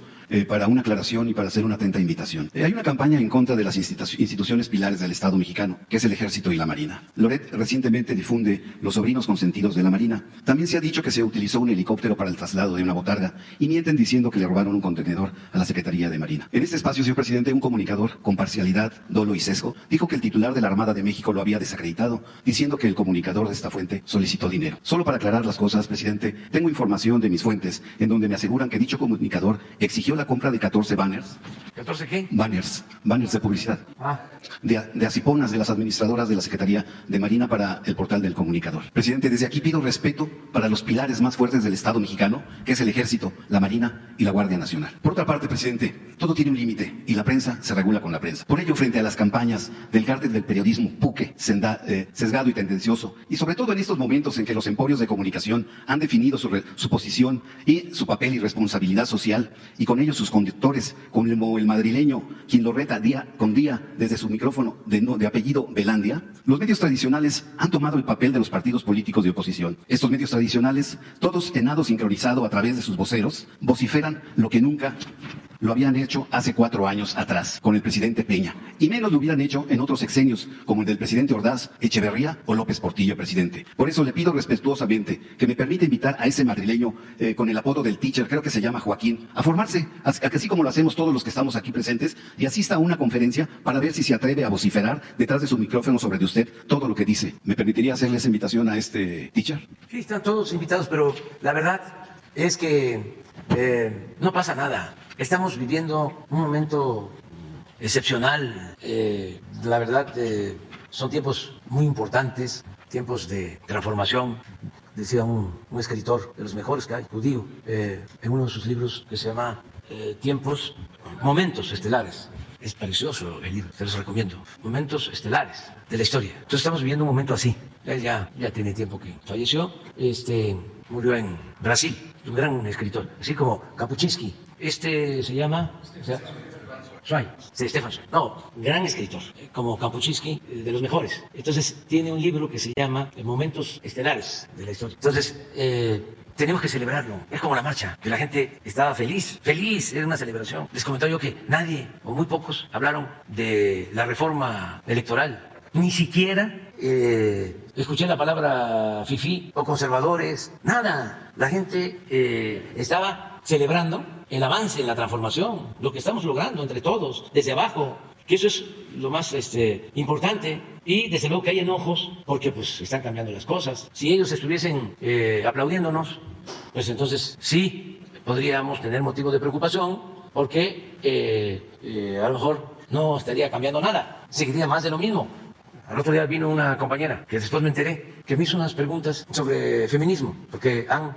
Speaker 6: para una aclaración y para hacer una atenta invitación. Hay una campaña en contra de las instituciones pilares del Estado mexicano, que es el Ejército y la Marina. Loret recientemente difunde los sobrinos consentidos de la Marina. También se ha dicho que se utilizó un helicóptero para el traslado de una botarga y mienten diciendo que le robaron un contenedor a la Secretaría de Marina. En este espacio, señor presidente, un comunicador con parcialidad, dolo y sesgo dijo que el titular de la Armada de México lo había desacreditado, diciendo que el comunicador de esta fuente solicitó dinero. Solo para aclarar las cosas, presidente, tengo información de mis fuentes en donde me aseguran que dicho comunicador exigió la compra de 14 banners.
Speaker 2: ¿14 qué?
Speaker 6: Banners de publicidad.
Speaker 2: Ah.
Speaker 6: De asiponas de las administradoras de la Secretaría de Marina para el portal del comunicador. Presidente, desde aquí pido respeto para los pilares más fuertes del Estado mexicano, que es el Ejército, la Marina y la Guardia Nacional. Por otra parte, presidente, todo tiene un límite y la prensa se regula con la prensa. Por ello, frente a las campañas del cártel del periodismo puque, sesgado y tendencioso, y sobre todo en estos momentos en que los emporios de comunicación han definido su posición y su papel y responsabilidad social, y con ello sus conductores, como el madrileño, quien lo reta día con día desde su micrófono de apellido Belandia, los medios tradicionales han tomado el papel de los partidos políticos de oposición. Estos medios tradicionales, todos en nado sincronizado a través de sus voceros, vociferan lo que nunca lo habían hecho hace 4 años atrás con el presidente Peña, y menos lo hubieran hecho en otros sexenios como el del presidente Ordaz, Echeverría o López Portillo, presidente. Por eso le pido respetuosamente que me permita invitar a ese madrileño con el apodo del teacher, creo que se llama Joaquín, a formarse, así como lo hacemos todos los que estamos aquí presentes, y asista a una conferencia para ver si se atreve a vociferar detrás de su micrófono sobre de usted todo lo que dice. ¿Me permitiría hacerle esa invitación a este teacher?
Speaker 2: Sí, están todos invitados, pero la verdad es que no pasa nada. Estamos viviendo un momento excepcional. La verdad, son tiempos muy importantes, tiempos de transformación. Decía un escritor de los mejores que hay, judío, en uno de sus libros que se llama Momentos Estelares. Es precioso el libro, se los recomiendo. Momentos estelares de la historia. Entonces estamos viviendo un momento así. Él ya tiene tiempo que falleció. Murió en Brasil, un gran escritor, así como Kapuscinski. Se llama Zweig, sí, Stefan Zweig. No, gran escritor, como Kapuscinski, de los mejores. Entonces, tiene un libro que se llama Momentos Estelares de la Historia. Entonces, tenemos que celebrarlo. Es como la marcha, que la gente estaba feliz, era una celebración. Les comentaba yo que nadie, o muy pocos, hablaron de la reforma electoral. Ni siquiera escuché la palabra fifí o conservadores, nada. La gente estaba celebrando el avance en la transformación, lo que estamos logrando entre todos, desde abajo, que eso es lo más importante. Y desde luego que hay enojos porque pues están cambiando las cosas. Si ellos estuviesen aplaudiéndonos, pues entonces sí podríamos tener motivo de preocupación porque a lo mejor no estaría cambiando nada, seguiría más de lo mismo. Al otro día vino una compañera, que después me enteré, que me hizo unas preguntas sobre feminismo, porque han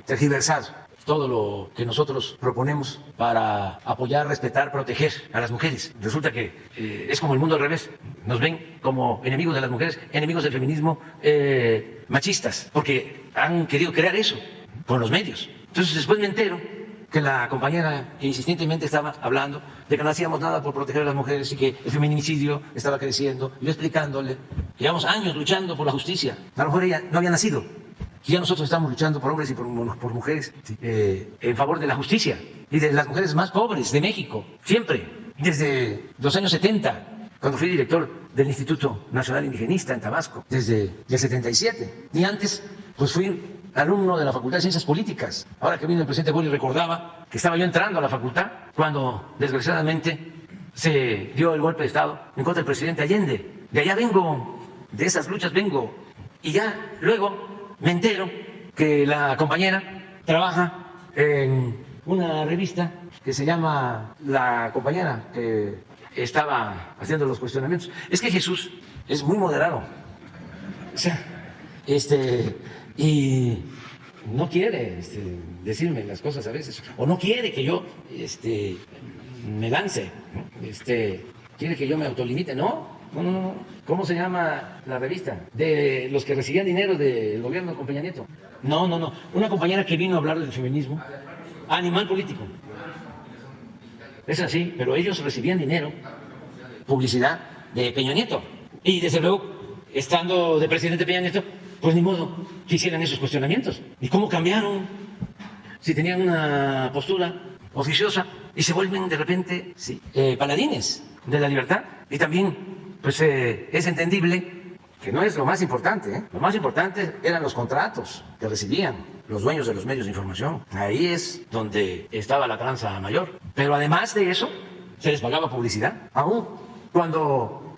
Speaker 2: tergiversado todo lo que nosotros proponemos para apoyar, respetar, proteger a las mujeres. Resulta que es como el mundo al revés. Nos ven como enemigos de las mujeres, enemigos del feminismo, machistas, porque han querido crear eso con los medios. Entonces después me entero que la compañera insistentemente estaba hablando de que no hacíamos nada por proteger a las mujeres y que el feminicidio estaba creciendo. Y yo explicándole, llevamos años luchando por la justicia. A lo mejor ella no había nacido. Y ya nosotros estamos luchando por hombres y por mujeres en favor de la justicia y de las mujeres más pobres de México, siempre, desde los años 70, cuando fui director del Instituto Nacional Indigenista en Tabasco, desde el 77. Y antes, pues fui alumno de la Facultad de Ciencias Políticas. Ahora que vino el presidente Boli, recordaba que estaba yo entrando a la facultad cuando, desgraciadamente, se dio el golpe de Estado en contra del presidente Allende. De allá vengo, de esas luchas vengo. Y ya luego me entero que la compañera trabaja en una revista que se llama La Compañera, que estaba haciendo los cuestionamientos. Es que Jesús es muy moderado. O sea, y no quiere decirme las cosas a veces, o no quiere que yo me lance, quiere que yo me autolimite. No. ¿Cómo se llama la revista? De los que recibían dinero del gobierno con Peña Nieto. No. Una compañera que vino a hablar del feminismo. Animal Político. Es así, pero ellos recibían dinero, publicidad de Peña Nieto. Y desde luego, estando de presidente Peña Nieto, pues ni modo que hicieran esos cuestionamientos. ¿Y cómo cambiaron? Si tenían una postura oficiosa y se vuelven de repente paladines de la libertad. Y también pues es entendible que no es lo más importante. Lo más importante eran los contratos que recibían los dueños de los medios de información. Ahí es donde estaba la tranza mayor. Pero además de eso, se les pagaba publicidad. Aún cuando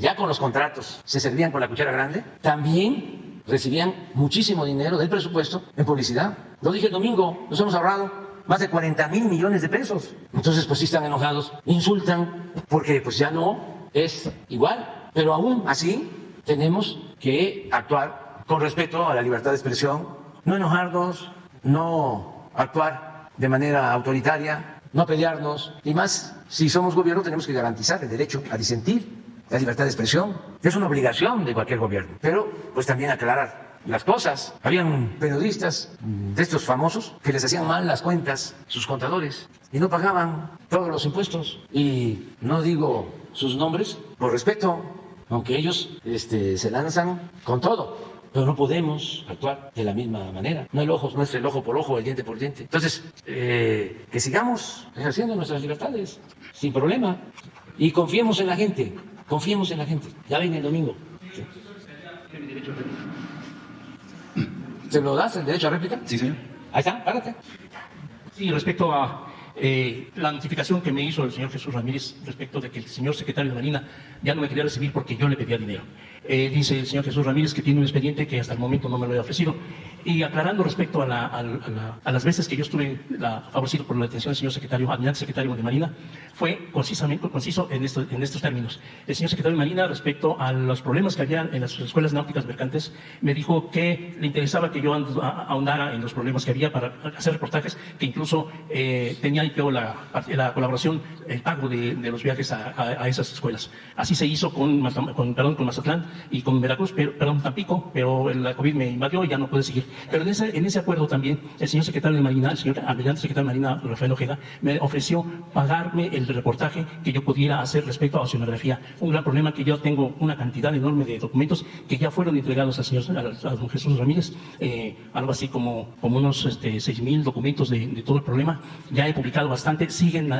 Speaker 2: ya con los contratos se servían con la cuchara grande, también recibían muchísimo dinero del presupuesto en publicidad. Lo dije el domingo, nos hemos ahorrado más de 40,000 millones de pesos. Entonces, pues sí están enojados, insultan, porque pues ya no es igual. Pero aún así tenemos que actuar con respeto a la libertad de expresión, no enojarnos, no actuar de manera autoritaria, no pelearnos, y más si somos gobierno tenemos que garantizar el derecho a disentir, la libertad de expresión. Es una obligación de cualquier gobierno, pero pues también aclarar las cosas. Habían periodistas de estos famosos que les hacían mal las cuentas, sus contadores, y no pagaban todos los impuestos. Y no digo sus nombres por respeto, aunque ellos se lanzan con todo, pero no podemos actuar de la misma manera. No es el ojo por ojo, el diente por diente. Entonces, que sigamos ejerciendo nuestras libertades sin problema y confiemos en la gente. Ya ven el domingo. ¿Sí? ¿Se lo das el derecho a réplica?
Speaker 6: Sí, señor.
Speaker 2: Ahí está, párate.
Speaker 7: Sí, respecto a la notificación que me hizo el señor Jesús Ramírez respecto de que el señor secretario de Marina ya no me quería recibir porque yo le pedía dinero. Dice el señor Jesús Ramírez que tiene un expediente que hasta el momento no me lo he ofrecido. Y aclarando respecto a las veces que yo estuve favorecido por la detención del señor secretario, almirante secretario de Marina, fue conciso en estos términos. El señor secretario de Marina, respecto a los problemas que había en las escuelas náuticas mercantes, me dijo que le interesaba que yo ahondara en los problemas que había para hacer reportajes, que incluso tenía yo la colaboración, el pago de los viajes a esas escuelas. Así se hizo con Mazatlán y con Veracruz, Tampico, pero la COVID me invadió y ya no pude seguir. Pero en ese acuerdo también, el señor secretario de Marina, el señor almirante secretario de Marina, Rafael Ojeda, me ofreció pagarme el reportaje que yo pudiera hacer respecto a oceanografía. Un gran problema que yo tengo una cantidad enorme de documentos que ya fueron entregados al señor, a don Jesús Ramírez, algo así como unos 6,000 documentos de todo el problema. Ya he publicado bastante, siguen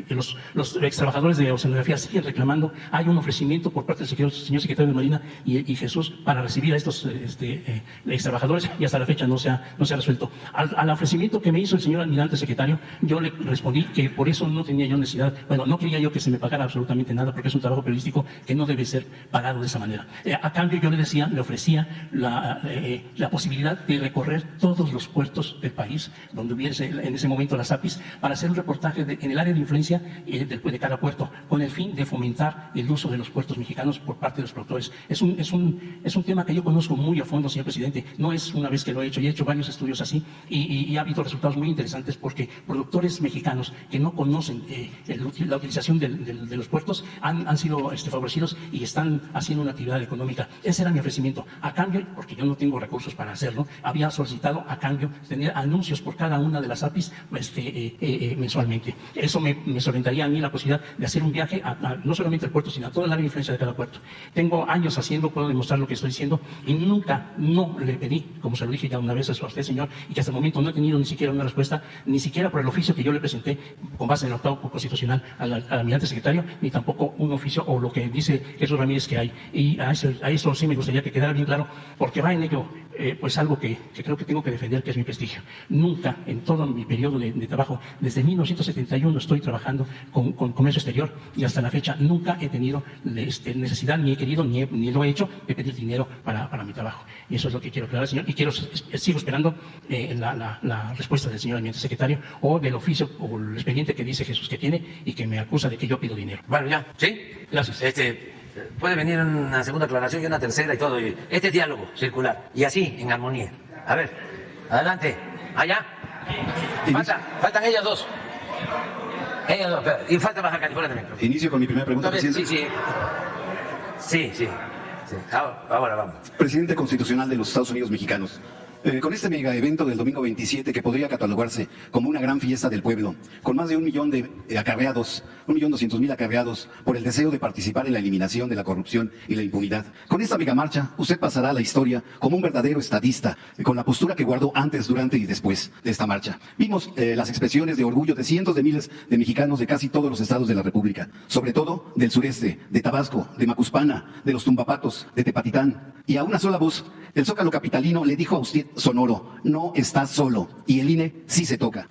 Speaker 7: los ex trabajadores de oceanografía siguen reclamando. Hay un ofrecimiento por parte del señor secretario de Marina y Jesús para recibir a estos ex trabajadores, y hasta la fecha no se ha resuelto. Al ofrecimiento que me hizo el señor almirante secretario, yo le respondí que por eso no tenía yo necesidad, bueno, no quería yo que se me pagara absolutamente nada, porque es un trabajo periodístico que no debe ser pagado de esa manera. A cambio yo le ofrecía la posibilidad de recorrer todos los puertos del país donde hubiese en ese momento las APIs, para hacer un reportaje en el área de influencia de cada puerto, con el fin de fomentar el uso de los puertos mexicanos por parte de los productores. Es un tema que yo conozco muy a fondo, señor presidente. No es una vez que lo he hecho, y he hecho varios estudios así, y ha habido resultados muy interesantes, porque productores mexicanos que no conocen la utilización de los puertos han sido favorecidos y están haciendo una actividad económica. Ese era mi ofrecimiento. A cambio, porque yo no tengo recursos para hacerlo, había solicitado a cambio tener anuncios por cada una de las APIs mensualmente. Eso me solventaría a mí la posibilidad de hacer un viaje no solamente al puerto, sino a toda la área de influencia de cada puerto. Tengo años haciendo, puedo demostrar lo que estoy diciendo, y nunca no le pedí, como se lo dije ya una vez a usted, señor, y que hasta el momento no he tenido ni siquiera una respuesta, ni siquiera por el oficio que yo le presenté con base en el octavo constitucional al almirante secretario, ni tampoco un oficio o lo que dice Jesús Ramírez que hay. Y a eso sí me gustaría que quedara bien claro, porque va en ello pues algo que creo que tengo que defender, que es mi prestigio. Nunca en todo mi periodo de trabajo, desde 1971 estoy trabajando con comercio exterior, y hasta la fecha nunca he tenido necesidad, ni he querido, ni lo he hecho, de pedir dinero para mi trabajo. Y eso es lo que quiero aclarar, señor, y sigo esperando la respuesta del señor almirante secretario, o del oficio o el expediente que dice Jesús que tiene y que me acusa de que yo pido dinero.
Speaker 2: Bueno, ya, ¿sí?
Speaker 7: Gracias.
Speaker 2: Puede venir una segunda aclaración y una tercera y todo. Este es diálogo circular, y así, en armonía. A ver, adelante. Allá. Faltan ellas dos. Ellas dos, y falta Baja California también.
Speaker 6: Inicio con mi primera pregunta, presidente.
Speaker 2: Sí. Ahora vamos.
Speaker 6: Presidente constitucional de los Estados Unidos mexicanos. Con este mega evento del domingo 27, que podría catalogarse como una gran fiesta del pueblo, con más de 1 millón de acarreados, 1.200.000 acarreados, por el deseo de participar en la eliminación de la corrupción y la impunidad. Con esta mega marcha, usted pasará a la historia como un verdadero estadista, con la postura que guardó antes, durante y después de esta marcha. Vimos las expresiones de orgullo de cientos de miles de mexicanos de casi todos los estados de la República, sobre todo del sureste, de Tabasco, de Macuspana, de los Tumbapatos, de Tepatitán. Y a una sola voz, el Zócalo capitalino le dijo a usted sonoro: no está solo, y el INE sí se toca.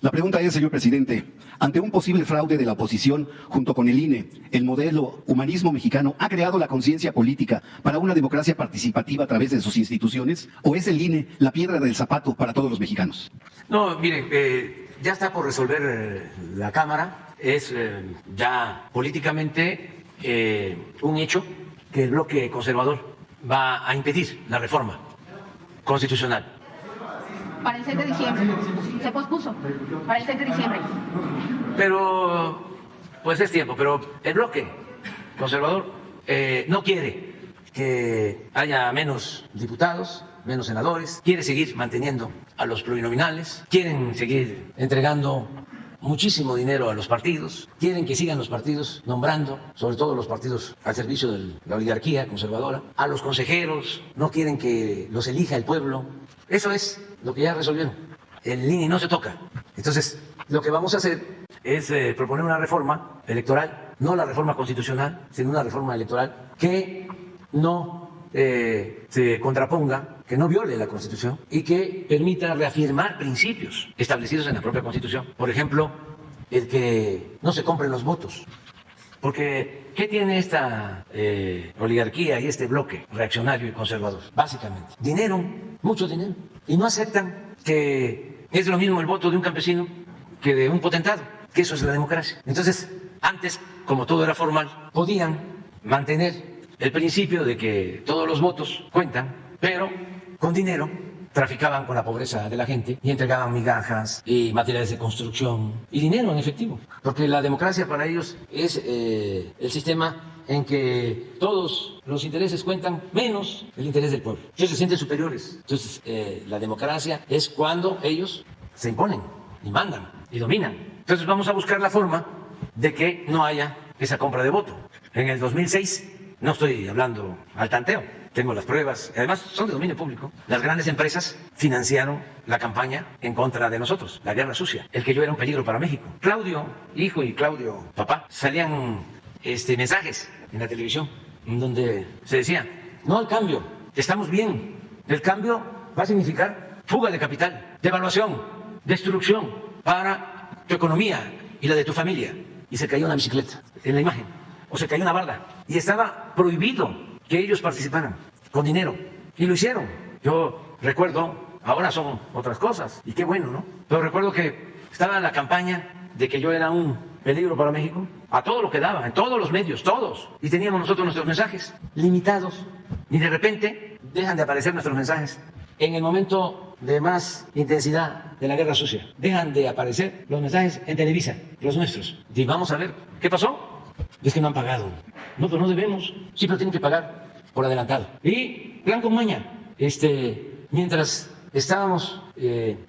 Speaker 6: La pregunta es, señor presidente, ante un posible fraude de la oposición junto con el INE, ¿el modelo humanismo mexicano ha creado la conciencia política para una democracia participativa a través de sus instituciones? ¿O es el INE la piedra del zapato para todos los mexicanos?
Speaker 2: No, mire, ya está por resolver la Cámara. Es ya políticamente un hecho que el bloque conservador va a impedir la reforma constitucional.
Speaker 8: Para el 6 de diciembre. Se pospuso para el 6 de diciembre.
Speaker 2: Pero, pues es tiempo, pero el bloque conservador no quiere que haya menos diputados, menos senadores, quiere seguir manteniendo a los plurinominales, quieren seguir entregando muchísimo dinero a los partidos, quieren que sigan los partidos nombrando, sobre todo los partidos al servicio de la oligarquía conservadora, a los consejeros, no quieren que los elija el pueblo. Eso es lo que ya resolvieron. El INE no se toca. Entonces, lo que vamos a hacer es proponer una reforma electoral, no la reforma constitucional, sino una reforma electoral que no se contraponga, que no viole la Constitución y que permita reafirmar principios establecidos en la propia Constitución. Por ejemplo, el que no se compren los votos. Porque, ¿qué tiene esta oligarquía y este bloque reaccionario y conservador? Básicamente, dinero, mucho dinero. Y no aceptan que es lo mismo el voto de un campesino que de un potentado, que eso es la democracia. Entonces, antes, como todo era formal, podían mantener el principio de que todos los votos cuentan, pero con dinero traficaban con la pobreza de la gente y entregaban migajas y materiales de construcción y dinero en efectivo. Porque la democracia para ellos es el sistema en que todos los intereses cuentan menos el interés del pueblo. Ellos se sienten superiores. Entonces, la democracia es cuando ellos se imponen y mandan y dominan. Entonces, vamos a buscar la forma de que no haya esa compra de voto. En el 2006, no estoy hablando al tanteo, tengo las pruebas, además son de dominio público. Las grandes empresas financiaron la campaña en contra de nosotros, la guerra sucia, el que yo era un peligro para México. Claudio, hijo, y Claudio, papá, salían mensajes en la televisión en donde se decía, no al cambio, estamos bien, el cambio va a significar fuga de capital, devaluación, destrucción para tu economía y la de tu familia. Y se cayó una bicicleta en la imagen, o se cayó una barda, y estaba prohibido que ellos participaran con dinero, y lo hicieron. Yo recuerdo, ahora son otras cosas, y qué bueno, ¿no? Pero recuerdo que estaba la campaña de que yo era un peligro para México, a todo lo que daba, en todos los medios, todos, y teníamos nosotros nuestros mensajes limitados, y de repente dejan de aparecer nuestros mensajes. En el momento de más intensidad de la guerra sucia, dejan de aparecer los mensajes en Televisa, los nuestros. Y vamos a ver, ¿qué pasó? Es que no han pagado. No, pero no debemos. Sí, pero tienen que pagar por adelantado. Y plan con maña. Mientras estábamos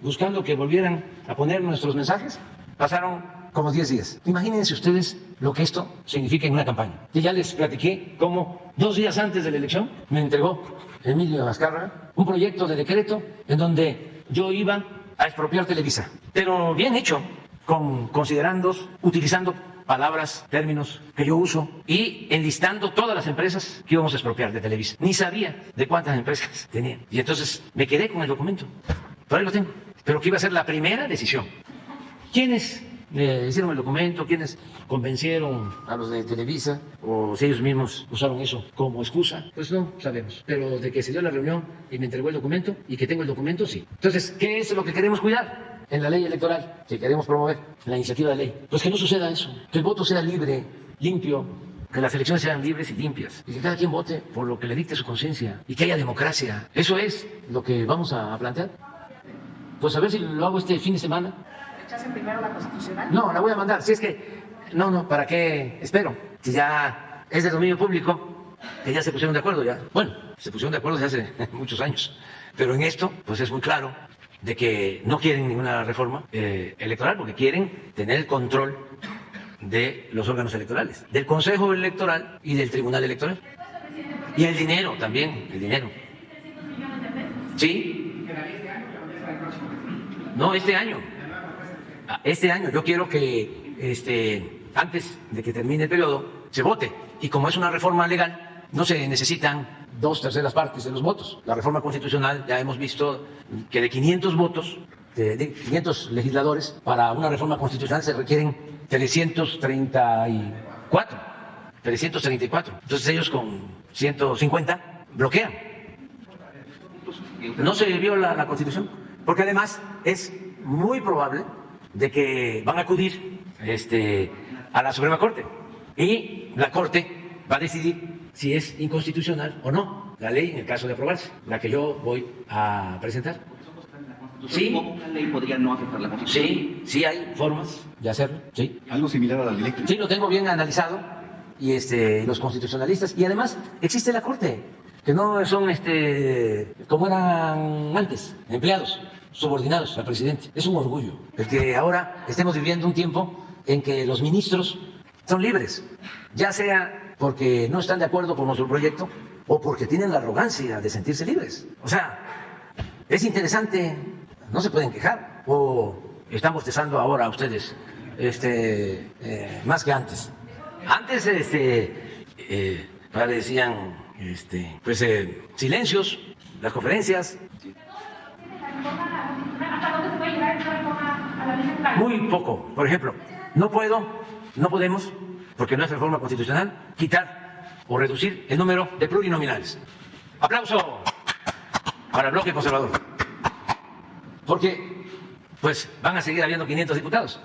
Speaker 2: buscando que volvieran a poner nuestros mensajes, pasaron como 10 días. Imagínense ustedes lo que esto significa en una campaña. Y ya les platiqué cómo 2 días antes de la elección me entregó Emilio Azcárraga un proyecto de decreto en donde yo iba a expropiar Televisa. Pero bien hecho, con considerandos, utilizando palabras, términos que yo uso y enlistando todas las empresas que íbamos a expropiar de Televisa. Ni sabía de cuántas empresas tenían. Y entonces me quedé con el documento. Por ahí lo tengo. Pero que iba a ser la primera decisión. ¿Quiénes hicieron el documento? ¿Quiénes convencieron a los de Televisa? ¿O si ellos mismos usaron eso como excusa? Pues no sabemos. Pero de que se dio la reunión y me entregó el documento y que tengo el documento, sí. Entonces, ¿qué es lo que queremos cuidar en la ley electoral que queremos promover, en la iniciativa de ley? Pues que no suceda eso. Que el voto sea libre, limpio, que las elecciones sean libres y limpias, y que cada quien vote por lo que le dicte su conciencia, y que haya democracia. Eso es lo que vamos a plantear. Pues a ver si lo hago este fin de semana.
Speaker 8: ¿Rechacen primero la constitucional?
Speaker 2: No, la voy a mandar. Si es que, no, ¿para qué espero? Si ya es de dominio público, que ya se pusieron de acuerdo ya. Bueno, se pusieron de acuerdo desde hace muchos años. Pero en esto, pues es muy claro de que no quieren ninguna reforma electoral, porque quieren tener el control de los órganos electorales, del Consejo Electoral y del Tribunal Electoral. Y el dinero también, el dinero. ¿Sí? No, este año. Este año. Yo quiero que antes de que termine el periodo se vote. Y como es una reforma legal, no se necesitan 2/3 partes de los votos. La reforma constitucional, ya hemos visto que de 500 votos, de 500 legisladores, para una reforma constitucional se requieren 334. Entonces ellos con 150 bloquean. No se vio la Constitución, porque además es muy probable de que van a acudir a la Suprema Corte y la Corte va a decidir si es inconstitucional o no la ley en el caso de aprobarse, la que yo voy a presentar. Sí.
Speaker 9: ¿Cómo una ley podría no afectar la Constitución?
Speaker 2: Sí hay formas de hacerlo, sí.
Speaker 6: Algo similar a la ley eléctrica.
Speaker 2: Sí, lo tengo bien analizado y los constitucionalistas, y además existe la Corte, que no son como eran antes, empleados subordinados al presidente. Es un orgullo el que ahora estemos viviendo un tiempo en que los ministros son libres, ya sea porque no están de acuerdo con nuestro proyecto o porque tienen la arrogancia de sentirse libres. O sea, es interesante, no se pueden quejar, o están bostezando ahora ustedes más que antes. Antes parecían silencios, las conferencias. Muy poco. Por ejemplo, no podemos, porque no es reforma constitucional, quitar o reducir el número de plurinominales. Aplauso para el bloque conservador. Porque, pues, van a seguir habiendo 500 diputados.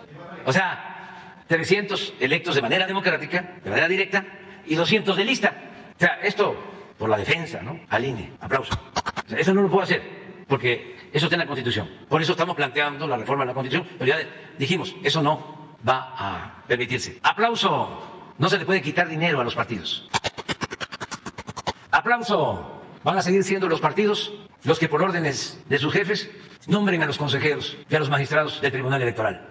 Speaker 2: O sea, 300 electos de manera democrática, de manera directa, y 200 de lista. O sea, esto por la defensa, ¿no? Al INE. Aplauso. O sea, eso no lo puedo hacer. porque eso está en la Constitución. Por eso estamos planteando la reforma de la Constitución, pero ya dijimos, eso no va a permitirse. Aplauso. No se le puede quitar dinero a los partidos. Aplauso. Van a seguir siendo los partidos los que por órdenes de sus jefes nombren a los consejeros y a los magistrados del Tribunal Electoral.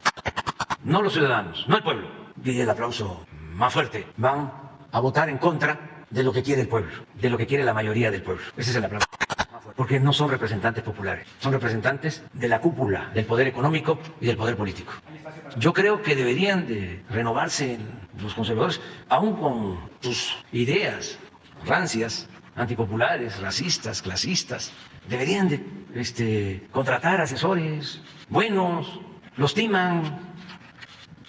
Speaker 2: No los ciudadanos, no el pueblo. Y el aplauso más fuerte. Van a votar en contra de lo que quiere el pueblo, de lo que quiere la mayoría del pueblo. Ese es el aplauso. Porque no son representantes populares, son representantes de la cúpula del poder económico y del poder político. Yo creo que deberían de renovarse los conservadores, aún con sus ideas rancias, antipopulares, racistas, clasistas. Deberían de contratar asesores buenos, los timan.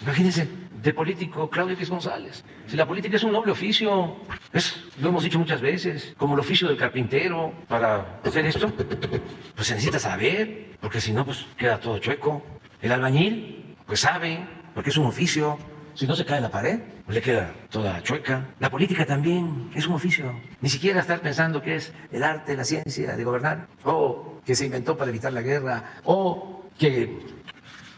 Speaker 2: Imagínense, de político Claudio X González. Si la política es un noble oficio, lo hemos dicho muchas veces, como el oficio del carpintero, para hacer esto, pues se necesita saber, porque si no, pues queda todo chueco. El albañil, pues sabe, porque es un oficio. Si no se cae la pared, pues le queda toda chueca. La política también es un oficio. Ni siquiera estar pensando que es el arte, la ciencia de gobernar, o que se inventó para evitar la guerra, o que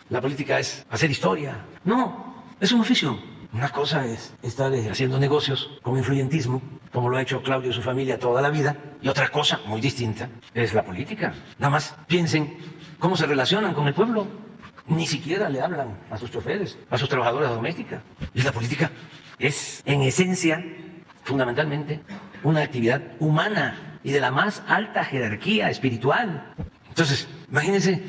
Speaker 2: la política es hacer historia. No, es un oficio. Una cosa es estar haciendo negocios con influyentismo, como lo ha hecho Claudio y su familia toda la vida, y otra cosa muy distinta es la política. Nada más piensen cómo se relacionan con el pueblo. Ni siquiera le hablan a sus choferes, a sus trabajadoras domésticas. Y la política es, en esencia, fundamentalmente, una actividad humana y de la más alta jerarquía espiritual. Entonces, imagínense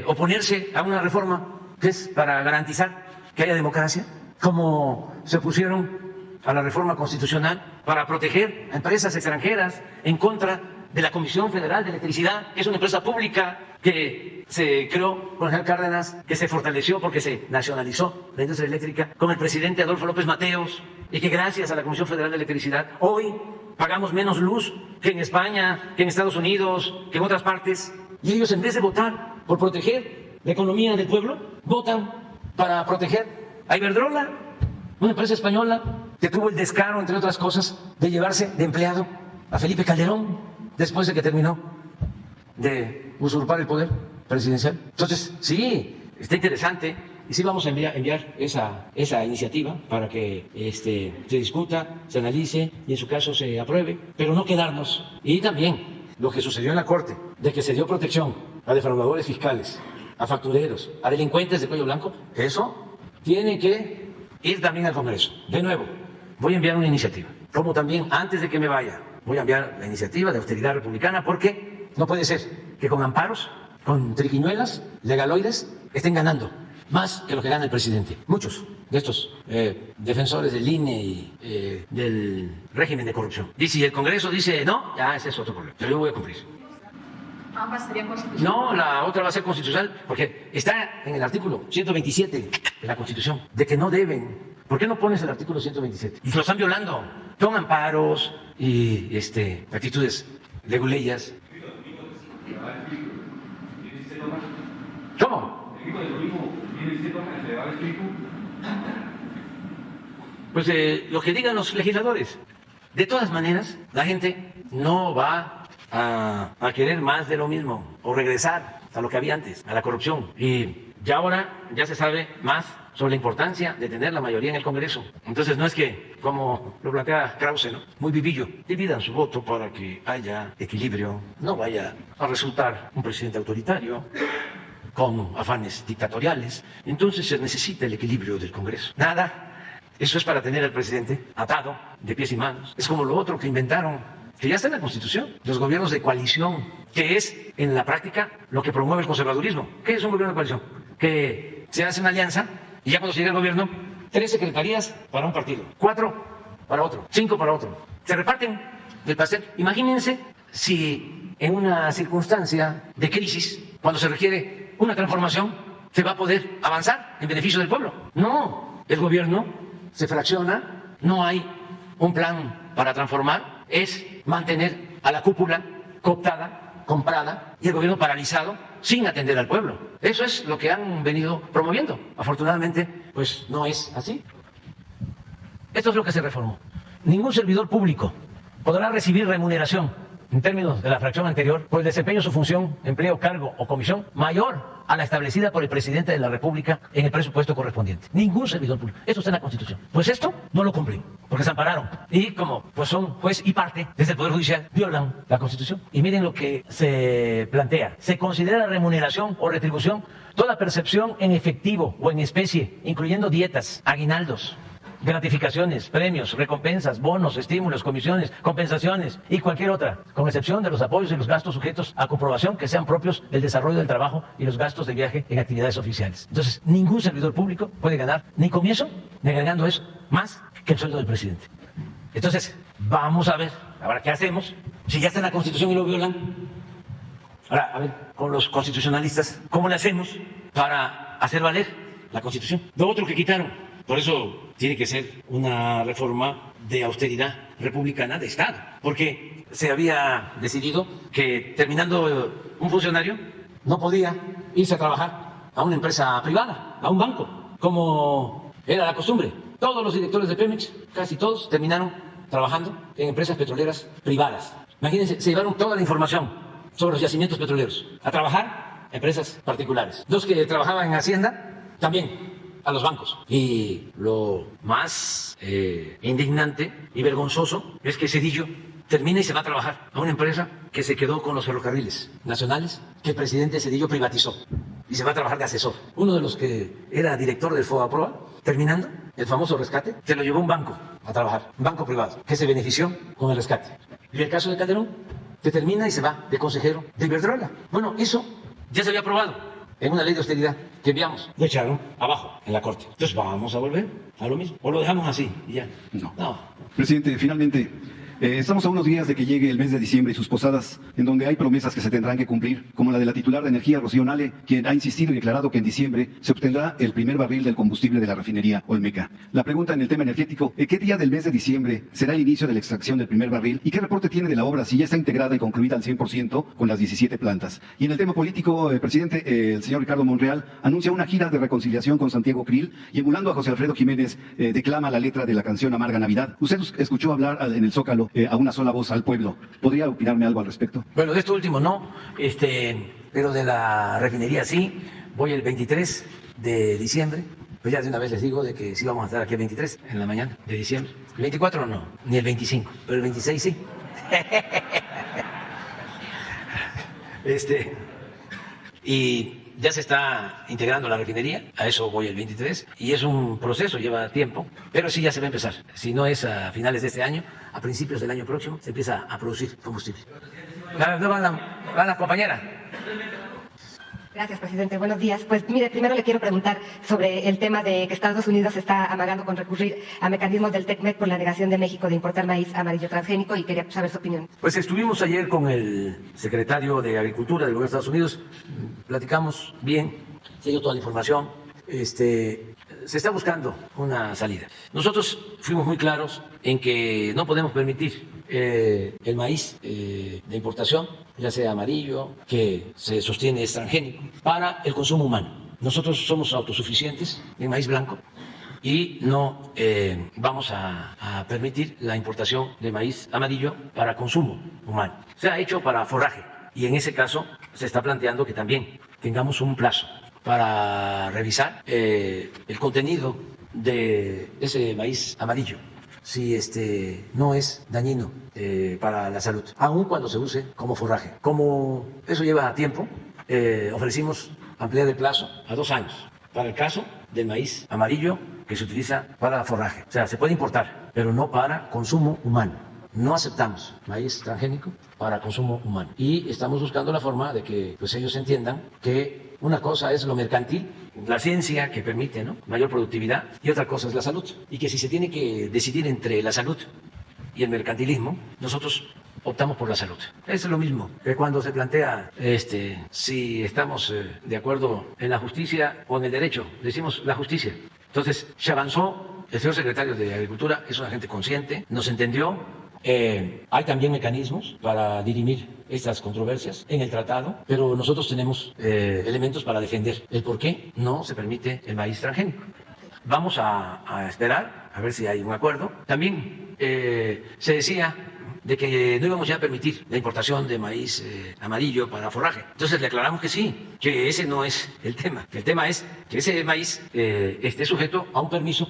Speaker 2: oponerse a una reforma que es para garantizar que haya democracia, como se opusieron a la reforma constitucional para proteger a empresas extranjeras en contra de la Comisión Federal de Electricidad, que es una empresa pública que se creó con el general Cárdenas, que se fortaleció porque se nacionalizó la industria eléctrica con el presidente Adolfo López Mateos, y que gracias a la Comisión Federal de Electricidad hoy pagamos menos luz que en España, que en Estados Unidos, que en otras partes. Y ellos, en vez de votar por proteger la economía del pueblo, votan para proteger a Iberdrola, una empresa española que tuvo el descaro, entre otras cosas, de llevarse de empleado a Felipe Calderón después de que terminó de usurpar el poder presidencial. Entonces, sí, está interesante y sí vamos a enviar esa iniciativa para que se discuta, se analice y en su caso se apruebe, pero no quedarnos. Y también lo que sucedió en la Corte, de que se dio protección a defraudadores fiscales, a factureros, a delincuentes de cuello blanco, eso tiene que ir también al Congreso. De nuevo, voy a enviar una iniciativa, como también antes de que me vaya, voy a enviar la iniciativa de austeridad republicana, porque no puede ser que con amparos, con triquiñuelas, legaloides, estén ganando más que lo que gana el presidente. Muchos de estos defensores del INE y del régimen de corrupción. Y si el Congreso dice no, ya ese es otro problema. Pero yo voy a cumplir.
Speaker 8: ¿Ambas serían constitucionales?
Speaker 2: No, la otra va a ser constitucional, porque está en el artículo 127 de la Constitución, de que no deben. ¿Por qué no pones el artículo 127? Y lo están violando. Con amparos y actitudes leguleyas. ¿Cómo? Pues lo que digan los legisladores. De todas maneras, la gente no va a querer más de lo mismo o regresar a lo que había antes, a la corrupción. Y ya ahora ya se sabe más sobre la importancia de tener la mayoría en el Congreso. Entonces no es que, como lo plantea Krause, ¿no?, muy vivillo, dividan su voto para que haya equilibrio, no vaya a resultar un presidente autoritario con afanes dictatoriales. Entonces se necesita el equilibrio del Congreso. Nada. Eso es para tener al presidente atado de pies y manos. Es como lo otro que inventaron, que ya está en la Constitución, los gobiernos de coalición, que es en la práctica lo que promueve el conservadurismo. ¿Qué es un gobierno de coalición? Que se hace una alianza y ya cuando se llega al gobierno, 3 secretarías para un partido, 4 para otro, 5 para otro. Se reparten el pastel. Imagínense si en una circunstancia de crisis, cuando se requiere una transformación, se va a poder avanzar en beneficio del pueblo. No, el gobierno se fracciona, no hay un plan para transformar, es mantener a la cúpula cooptada, comprada, y el gobierno paralizado sin atender al pueblo. Eso es lo que han venido promoviendo. Afortunadamente, pues no es así. Esto es lo que se reformó. Ningún servidor público podrá recibir remuneración en términos de la fracción anterior, por el desempeño de su función, empleo, cargo o comisión mayor a la establecida por el presidente de la República en el presupuesto correspondiente. Ningún servidor público. Esto está en la Constitución. Pues esto no lo cumplen, porque se ampararon. Y como pues son juez y parte desde el Poder Judicial, violan la Constitución. Y miren lo que se plantea. Se considera remuneración o retribución toda percepción en efectivo o en especie, incluyendo dietas, aguinaldos, gratificaciones, premios, recompensas, bonos, estímulos, comisiones, compensaciones y cualquier otra, con excepción de los apoyos y los gastos sujetos a comprobación que sean propios del desarrollo del trabajo y los gastos de viaje en actividades oficiales. Entonces, ningún servidor público puede ganar ni con eso, ni agregando eso, más que el sueldo del presidente. Entonces, vamos a ver, ahora, ¿qué hacemos? Si ya está en la Constitución y lo violan. Ahora, a ver, con los constitucionalistas, ¿cómo le hacemos para hacer valer la Constitución? Lo otro que quitaron. Por eso tiene que ser una reforma de austeridad republicana de Estado, porque se había decidido que terminando un funcionario no podía irse a trabajar a una empresa privada, a un banco, como era la costumbre. Todos los directores de Pemex, casi todos, terminaron trabajando en empresas petroleras privadas. Imagínense, se llevaron toda la información sobre los yacimientos petroleros a trabajar en empresas particulares. Los que trabajaban en Hacienda también a los bancos. Y lo más indignante y vergonzoso es que Zedillo termina y se va a trabajar a una empresa que se quedó con los ferrocarriles nacionales, que el presidente Zedillo privatizó, y se va a trabajar de asesor. Uno de los que era director del FOBAPROA, terminando el famoso rescate, se lo llevó un banco a trabajar, un banco privado, que se benefició con el rescate. Y el caso de Calderón, que termina y se va de consejero de Iberdrola. Bueno, eso ya se había aprobado en una ley de austeridad que enviamos. Lo echaron abajo en la Corte. Entonces vamos a volver a lo mismo. O lo dejamos así y ya.
Speaker 6: No. Presidente, finalmente, estamos a unos días de que llegue el mes de diciembre y sus posadas, en donde hay promesas que se tendrán que cumplir, como la de la titular de Energía, Rocío Nale, quien ha insistido y declarado que en diciembre se obtendrá el primer barril del combustible de la refinería Olmeca. La pregunta en el tema energético, ¿qué día del mes de diciembre será el inicio de la extracción del primer barril? ¿Y qué reporte tiene de la obra si ya está integrada y concluida al 100% con las 17 plantas? Y en el tema político, presidente, el señor Ricardo Monreal anuncia una gira de reconciliación con Santiago Krill y emulando a José Alfredo Jiménez, declama la letra de la canción Amarga Navidad. Usted escuchó hablar en el Zócalo a una sola voz al pueblo. ¿Podría opinarme algo al respecto?
Speaker 2: Bueno, de esto último no, pero de la refinería sí. Voy el 23 de diciembre. Pues ya de una vez les digo de que sí vamos a estar aquí el 23 en la mañana de diciembre. El 24 no, ni el 25, pero el 26 sí. Y ya se está integrando la refinería, a eso voy el 23, y es un proceso, lleva tiempo, pero sí ya se va a empezar. Si no es a finales de este año, a principios del año próximo, se empieza a producir combustible. ¿No va la compañera?
Speaker 10: Gracias, presidente. Buenos días. Pues mire, primero le quiero preguntar sobre el tema de que Estados Unidos está amagando con recurrir a mecanismos del TECMEC por la negación de México de importar maíz amarillo transgénico y quería saber su opinión.
Speaker 2: Pues estuvimos ayer con el secretario de Agricultura del gobierno de Estados Unidos, platicamos bien, se dio toda la información, se está buscando una salida. Nosotros fuimos muy claros en que no podemos permitir el maíz de importación, ya sea amarillo, que se sostiene es transgénico, para el consumo humano. Nosotros somos autosuficientes en maíz blanco y no vamos a permitir la importación de maíz amarillo para consumo humano. Se ha hecho para forraje y en ese caso se está planteando que también tengamos un plazo para revisar el contenido de ese maíz amarillo, si no es dañino para la salud, aun cuando se use como forraje. Como eso lleva tiempo, ofrecimos ampliar el plazo a 2 años para el caso del maíz amarillo que se utiliza para forraje. O sea, se puede importar, pero no para consumo humano. No aceptamos maíz transgénico para consumo humano. Y estamos buscando la forma de que pues, ellos entiendan que una cosa es lo mercantil, la ciencia que permite, ¿no?, mayor productividad, y otra cosa es la salud. Y que si se tiene que decidir entre la salud y el mercantilismo, nosotros optamos por la salud. Es lo mismo que cuando se plantea si estamos de acuerdo en la justicia o en el derecho. Decimos la justicia. Entonces, se avanzó. El señor secretario de Agricultura es una gente consciente, nos entendió. Hay también mecanismos para dirimir estas controversias en el tratado, pero nosotros tenemos elementos para defender el por qué no se permite el maíz transgénico. Vamos a esperar a ver si hay un acuerdo. También se decía de que no íbamos ya a permitir la importación de maíz amarillo para forraje. Entonces le aclaramos que sí, que ese no es el tema. El tema es que ese maíz esté sujeto a un permiso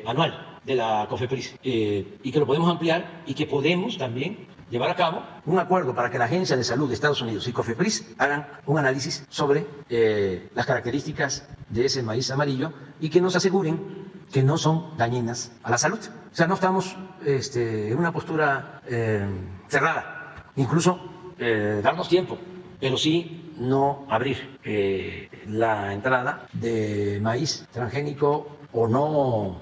Speaker 2: anual de la COFEPRIS y que lo podemos ampliar y que podemos también llevar a cabo un acuerdo para que la Agencia de Salud de Estados Unidos y COFEPRIS hagan un análisis sobre las características de ese maíz amarillo y que nos aseguren que no son dañinas a la salud. O sea, no estamos en una postura cerrada, incluso darnos tiempo, pero sí no abrir la entrada de maíz transgénico o no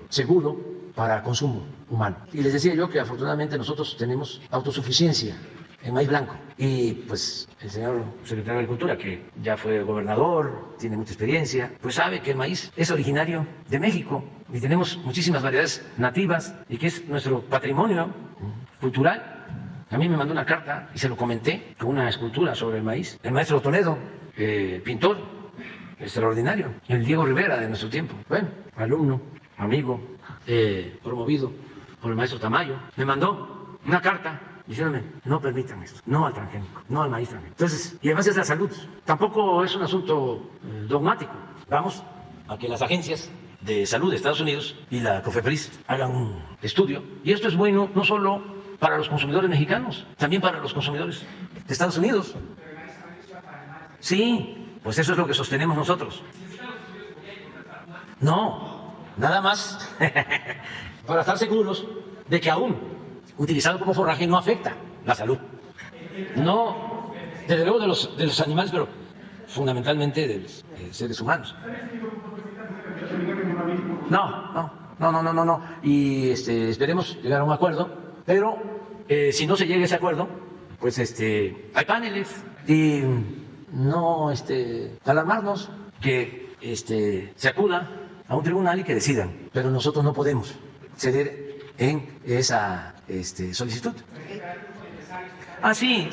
Speaker 2: seguro para consumo humano. Y les decía yo que afortunadamente nosotros tenemos autosuficiencia en maíz blanco. Y pues el señor secretario de Agricultura, que ya fue gobernador, tiene mucha experiencia, pues sabe que el maíz es originario de México y tenemos muchísimas variedades nativas y que es nuestro patrimonio cultural. A mí me mandó una carta y se lo comenté con una escultura sobre el maíz. El maestro Toledo, pintor extraordinario, el Diego Rivera de nuestro tiempo, bueno, alumno, amigo, promovido por el maestro Tamayo, me mandó una carta diciéndome, no permitan esto, no al transgénico, no al maíz transgénico. Entonces, y además es la salud, tampoco es un asunto dogmático. Vamos a que las agencias de salud de Estados Unidos y la COFEPRIS hagan un estudio, y esto es bueno no solo para los consumidores mexicanos, también para los consumidores de Estados Unidos. Sí, pues eso es lo que sostenemos nosotros. No, nada más para estar seguros de que aún utilizado como forraje no afecta la salud. No, desde luego de los animales, pero fundamentalmente de los seres humanos. No. Y esperemos llegar a un acuerdo, pero si no se llega a ese acuerdo, pues hay paneles y no alarmarnos, que se acuda a un tribunal y que decidan, pero nosotros no podemos ceder en esa solicitud. Ah, sí,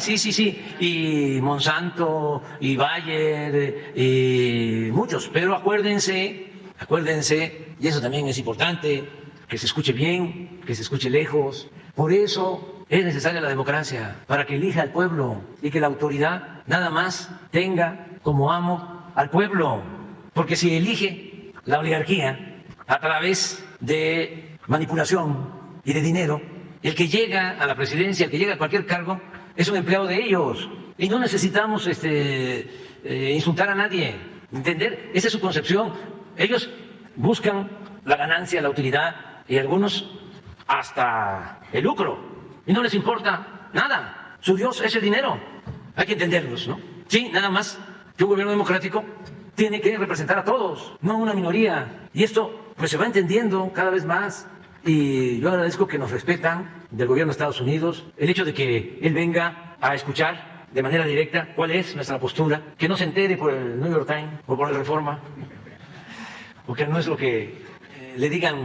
Speaker 2: y Monsanto, y Bayer, y muchos, pero acuérdense, y eso también es importante, que se escuche bien, que se escuche lejos. Por eso es necesaria la democracia, para que elija al pueblo y que la autoridad nada más tenga como amo al pueblo, porque si elige la oligarquía a través de manipulación y de dinero, el que llega a la presidencia, el que llega a cualquier cargo, es un empleado de ellos. Y no necesitamos insultar a nadie, ¿entender? Esa es su concepción. Ellos buscan la ganancia, la utilidad y algunos hasta el lucro. Y no les importa nada. Su Dios es el dinero. Hay que entenderlos, ¿no? Sí, nada más que un gobierno democrático tiene que representar a todos, no a una minoría. Y esto pues se va entendiendo cada vez más. Y yo agradezco que nos respetan del gobierno de Estados Unidos, el hecho de que él venga a escuchar de manera directa cuál es nuestra postura, que no se entere por el New York Times o por el Reforma, porque no es lo que le digan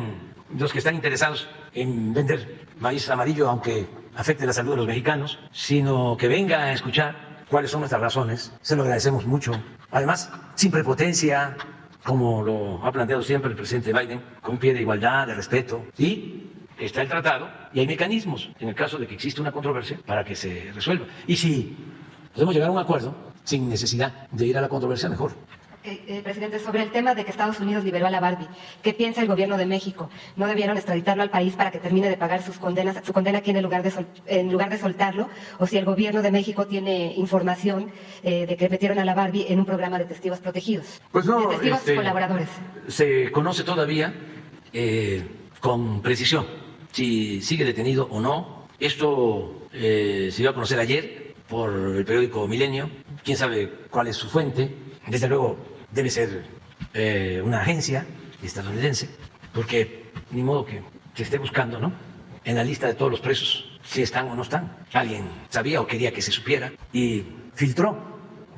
Speaker 2: los que están interesados en vender maíz amarillo, aunque afecte la salud de los mexicanos, sino que venga a escuchar cuáles son nuestras razones. Se lo agradecemos mucho. Además, sin prepotencia, como lo ha planteado siempre el presidente Biden, con un pie de igualdad, de respeto. Y está el tratado y hay mecanismos en el caso de que exista una controversia para que se resuelva. Y si podemos llegar a un acuerdo sin necesidad de ir a la controversia, mejor.
Speaker 10: Presidente, sobre el tema de que Estados Unidos liberó a la Barbie, ¿qué piensa el gobierno de México? ¿No debieron extraditarlo al país para que termine de pagar su condena aquí en lugar de soltarlo? ¿O si el gobierno de México tiene información de que metieron a la Barbie en un programa de testigos protegidos?
Speaker 2: Pues no,
Speaker 10: de testigos colaboradores.
Speaker 2: Se conoce todavía con precisión si sigue detenido o no. Esto se dio a conocer ayer por el periódico Milenio. ¿Quién sabe cuál es su fuente? Desde luego debe ser una agencia estadounidense, porque ni modo que se esté buscando, ¿no?, en la lista de todos los presos si están o no están. Alguien sabía o quería que se supiera y filtró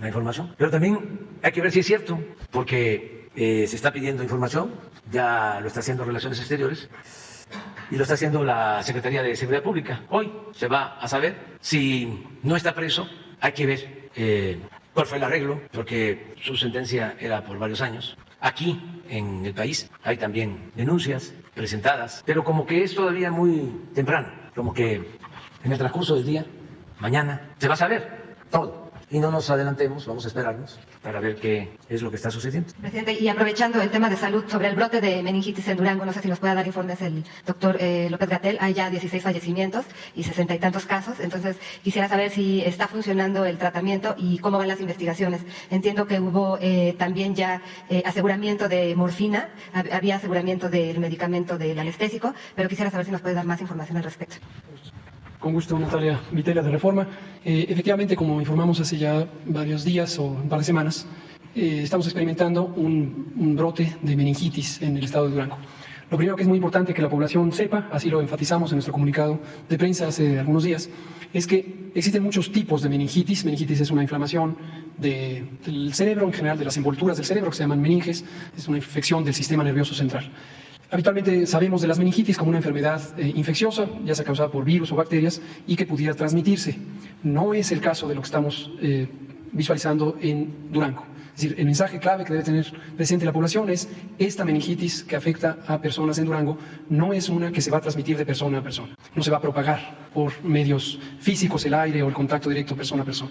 Speaker 2: la información. Pero también hay que ver si es cierto, porque se está pidiendo información, ya lo está haciendo Relaciones Exteriores y lo está haciendo la Secretaría de Seguridad Pública. Hoy se va a saber si no está preso. Hay que ver cuál fue el arreglo, porque su sentencia era por varios años. Aquí, en el país, hay también denuncias presentadas, pero como que es todavía muy temprano, como que en el transcurso del día, mañana, se va a saber todo. Y no nos adelantemos, vamos a esperarnos para ver qué es lo que está sucediendo.
Speaker 10: Presidente, y aprovechando el tema de salud, sobre el brote de meningitis en Durango, no sé si nos pueda dar informes el doctor López-Gatell. Hay ya 16 fallecimientos y 60 y tantos casos. Entonces, quisiera saber si está funcionando el tratamiento y cómo van las investigaciones. Entiendo que hubo también ya aseguramiento de morfina, había aseguramiento del medicamento del anestésico, pero quisiera saber si nos puede dar más información al respecto.
Speaker 3: Con gusto, Natalia Vitela, de Reforma. Efectivamente, como informamos hace ya varios días o un par de semanas, estamos experimentando un brote de meningitis en el estado de Durango. Lo primero que es muy importante que la población sepa, así lo enfatizamos en nuestro comunicado de prensa hace algunos días, es que existen muchos tipos de meningitis. Meningitis es una inflamación del cerebro, en general de las envolturas del cerebro, que se llaman meninges. Es una infección del sistema nervioso central. Habitualmente sabemos de las meningitis como una enfermedad infecciosa, ya sea causada por virus o bacterias, y que pudiera transmitirse. No es el caso de lo que estamos visualizando en Durango. Es decir, el mensaje clave que debe tener presente la población es: esta meningitis que afecta a personas en Durango no es una que se va a transmitir de persona a persona. No se va a propagar por medios físicos, el aire o el contacto directo persona a persona.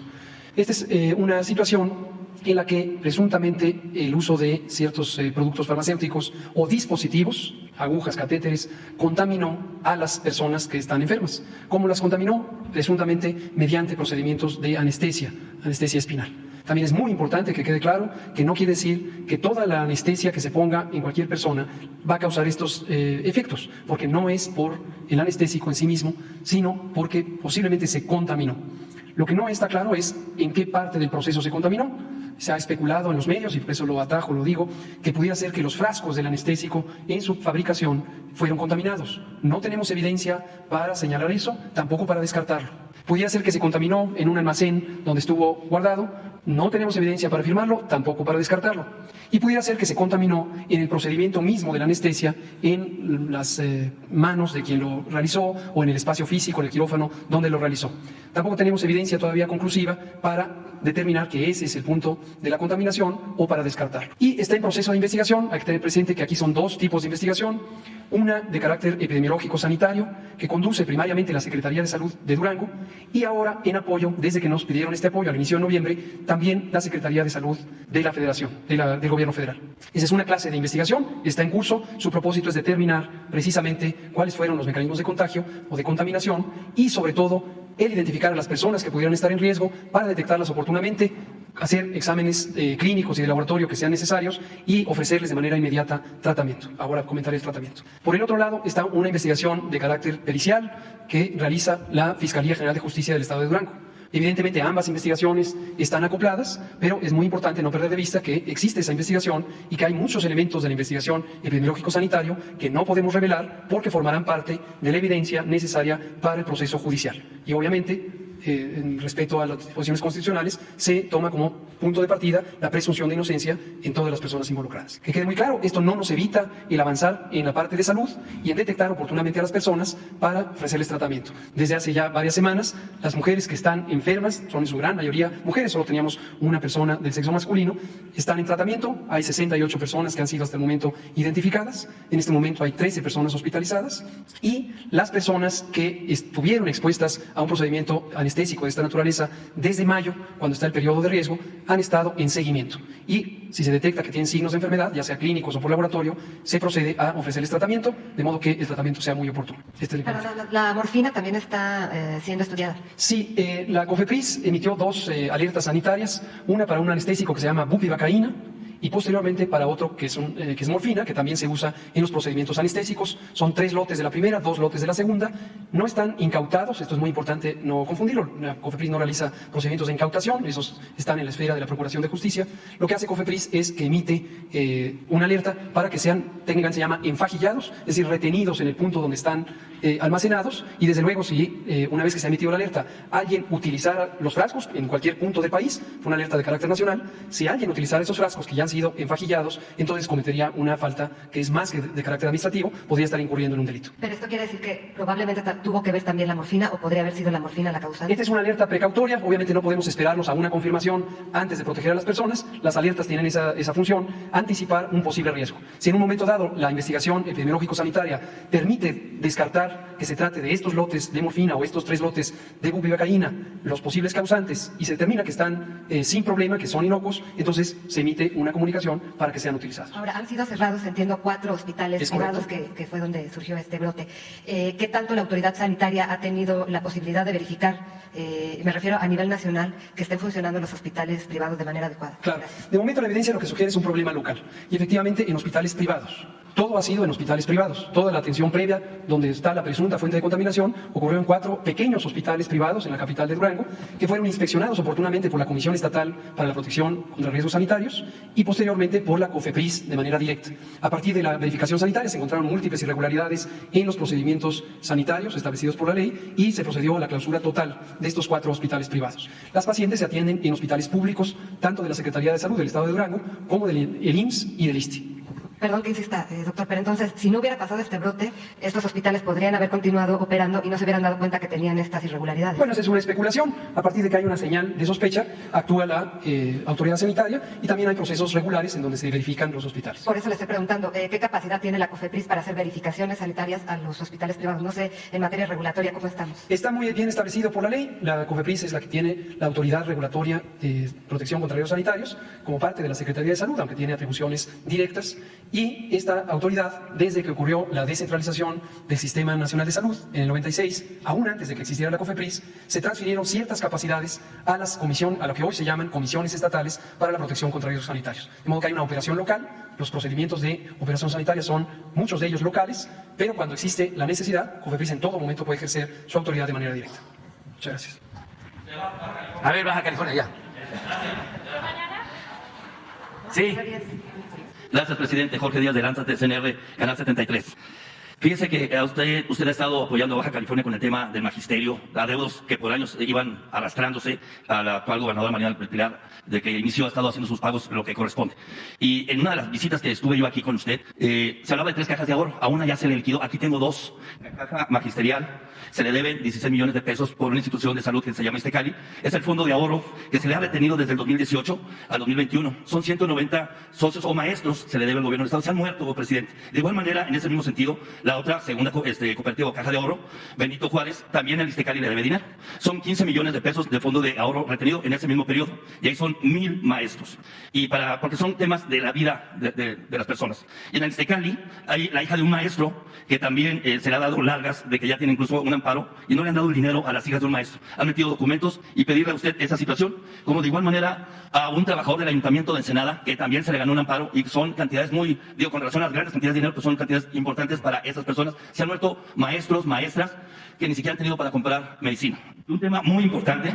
Speaker 3: Esta es una situación en la que presuntamente el uso de ciertos productos farmacéuticos o dispositivos, agujas, catéteres, contaminó a las personas que están enfermas. ¿Cómo las contaminó? Presuntamente mediante procedimientos de anestesia espinal. También es muy importante que quede claro que no quiere decir que toda la anestesia que se ponga en cualquier persona va a causar estos efectos, porque no es por el anestésico en sí mismo, sino porque posiblemente se contaminó. Lo que no está claro es en qué parte del proceso se contaminó. Se ha especulado en los medios, y por eso lo atajo, lo digo, que pudiera ser que los frascos del anestésico en su fabricación fueron contaminados. No tenemos evidencia para señalar eso, tampoco para descartarlo. Pudiera ser que se contaminó en un almacén donde estuvo guardado. No tenemos evidencia para afirmarlo, tampoco para descartarlo. Y pudiera ser que se contaminó en el procedimiento mismo de la anestesia, en las manos de quien lo realizó o en el espacio físico, en el quirófano donde lo realizó. Tampoco tenemos evidencia todavía conclusiva para determinar que ese es el punto de la contaminación o para descartarlo. Y está en proceso de investigación. Hay que tener presente que aquí son dos tipos de investigación: una de carácter epidemiológico sanitario, que conduce primariamente la Secretaría de Salud de Durango, y ahora en apoyo, desde que nos pidieron este apoyo al inicio de noviembre, también la Secretaría de Salud de la Federación, del Gobierno Federal. Esa es una clase de investigación, está en curso. Su propósito es determinar precisamente cuáles fueron los mecanismos de contagio o de contaminación y, sobre todo, el identificar a las personas que pudieran estar en riesgo para detectarlas oportunamente, hacer exámenes clínicos y de laboratorio que sean necesarios y ofrecerles de manera inmediata tratamiento. Ahora comentaré el tratamiento. Por el otro lado está una investigación de carácter pericial que realiza la Fiscalía General de Justicia del Estado de Durango. Evidentemente ambas investigaciones están acopladas, pero es muy importante no perder de vista que existe esa investigación y que hay muchos elementos de la investigación epidemiológico-sanitario que no podemos revelar porque formarán parte de la evidencia necesaria para el proceso judicial. Y obviamente, en respeto a las disposiciones constitucionales, se toma como punto de partida la presunción de inocencia en todas las personas involucradas. Que quede muy claro, esto no nos evita el avanzar en la parte de salud y en detectar oportunamente a las personas para ofrecerles tratamiento. Desde hace ya varias semanas, las mujeres que están enfermas, son en su gran mayoría mujeres, solo teníamos una persona del sexo masculino, están en tratamiento. Hay 68 personas que han sido hasta el momento identificadas. En este momento hay 13 personas hospitalizadas, y las personas que estuvieron expuestas a un procedimiento anestésico de esta naturaleza desde mayo, cuando está el periodo de riesgo, han estado en seguimiento. Y si se detecta que tienen signos de enfermedad, ya sea clínicos o por laboratorio, se procede a ofrecerles tratamiento, de modo que el tratamiento sea muy oportuno. Pero
Speaker 10: la morfina también está siendo estudiada.
Speaker 3: Sí, la COFEPRIS emitió dos alertas sanitarias, una para un anestésico que se llama bupivacaína, y posteriormente para otro que es morfina, que también se usa en los procedimientos anestésicos. Son 3 lotes de la primera, 2 lotes de la segunda. No están incautados, esto es muy importante no confundirlo. La COFEPRIS no realiza procedimientos de incautación, esos están en la esfera de la Procuración de Justicia. Lo que hace COFEPRIS es que emite una alerta para que sean, técnicamente se llama enfajillados, es decir, retenidos en el punto donde están almacenados, y desde luego si una vez que se ha emitido la alerta alguien utilizara los frascos en cualquier punto del país, fue una alerta de carácter nacional, si alguien utilizara esos frascos que ya han sido enfajillados, entonces cometería una falta que es más que de carácter administrativo, podría estar incurriendo en un delito.
Speaker 10: Pero esto quiere decir que probablemente tuvo que ver también la morfina o podría haber sido la morfina la causante.
Speaker 3: Esta es una alerta precautoria, obviamente no podemos esperarnos a una confirmación antes de proteger a las personas, las alertas tienen esa función, anticipar un posible riesgo. Si en un momento dado la investigación epidemiológico-sanitaria permite descartar que se trate de estos lotes de morfina o estos 3 lotes de bupivacaína, los posibles causantes, y se determina que están sin problema, que son inocuos, entonces se emite una comunicación para que sean utilizados.
Speaker 10: Ahora, han sido cerrados, entiendo, 4 hospitales privados que fue donde surgió este brote. ¿Qué tanto la autoridad sanitaria ha tenido la posibilidad de verificar, me refiero a nivel nacional, que estén funcionando los hospitales privados de manera adecuada?
Speaker 3: Claro, de momento la evidencia lo que sugiere es un problema local y efectivamente en hospitales privados. Todo ha sido en hospitales privados. Toda la atención previa, donde está la presunta fuente de contaminación, ocurrió en 4 pequeños hospitales privados en la capital de Durango, que fueron inspeccionados oportunamente por la Comisión Estatal para la Protección contra Riesgos Sanitarios y posteriormente por la COFEPRIS de manera directa. A partir de la verificación sanitaria se encontraron múltiples irregularidades en los procedimientos sanitarios establecidos por la ley y se procedió a la clausura total de estos 4 hospitales privados. Las pacientes se atienden en hospitales públicos, tanto de la Secretaría de Salud del Estado de Durango como del IMSS y del ISSSTE.
Speaker 10: Perdón que insista, doctor, pero entonces, si no hubiera pasado este brote, estos hospitales podrían haber continuado operando y no se hubieran dado cuenta que tenían estas irregularidades.
Speaker 3: Bueno, esa es una especulación. A partir de que hay una señal de sospecha, actúa la autoridad sanitaria y también hay procesos regulares en donde se verifican los hospitales.
Speaker 10: Por eso le estoy preguntando, ¿qué capacidad tiene la COFEPRIS para hacer verificaciones sanitarias a los hospitales privados? No sé, en materia regulatoria, ¿cómo estamos?
Speaker 3: Está muy bien establecido por la ley. La COFEPRIS es la que tiene la autoridad regulatoria de protección contra riesgos sanitarios como parte de la Secretaría de Salud, aunque tiene atribuciones directas. Y esta autoridad, desde que ocurrió la descentralización del Sistema Nacional de Salud en el 96, aún antes de que existiera la COFEPRIS, se transfirieron ciertas capacidades a a lo que hoy se llaman comisiones estatales para la protección contra riesgos sanitarios. De modo que hay una operación local, los procedimientos de operación sanitaria son muchos de ellos locales, pero cuando existe la necesidad, COFEPRIS en todo momento puede ejercer su autoridad de manera directa. Muchas gracias.
Speaker 2: A ver, Baja California, ya. Sí.
Speaker 9: Gracias, presidente. Jorge Díaz de Lanza, TCNR, Canal 73. Fíjese que usted ha estado apoyando a Baja California con el tema del magisterio, adeudos que por años iban arrastrándose a la actual gobernadora Marina del Pilar, de que inició ha estado haciendo sus pagos lo que corresponde. Y en una de las visitas que estuve yo aquí con usted, se hablaba de 3 cajas de ahorro, a una ya se le liquidó, aquí tengo 2. La caja magisterial se le deben 16 millones de pesos por una institución de salud que se llama Iztecali. Es el fondo de ahorro que se le ha retenido desde el 2018 al 2021. Son 190 socios o maestros, se le debe al gobierno del Estado. Se han muerto, presidente. De igual manera, en ese mismo sentido, la otra segunda cooperativa o caja de ahorro, Benito Juárez, también el Iztecali le debe dinero. Son 15 millones de pesos de fondo de ahorro retenido en ese mismo periodo. Y ahí son 1000 maestros. Y porque son temas de la vida de las personas. Y en el Iztecali hay la hija de un maestro que también se le ha dado largas de que ya tiene incluso un amparo y no le han dado el dinero a las hijas de un maestro. Han metido documentos y pedirle a usted esa situación, como de igual manera a un trabajador del Ayuntamiento de Ensenada que también se le ganó un amparo y son cantidades con relación a las grandes cantidades de dinero, que son cantidades importantes para esas personas. Se han muerto maestros, maestras que ni siquiera han tenido para comprar medicina. Un tema muy importante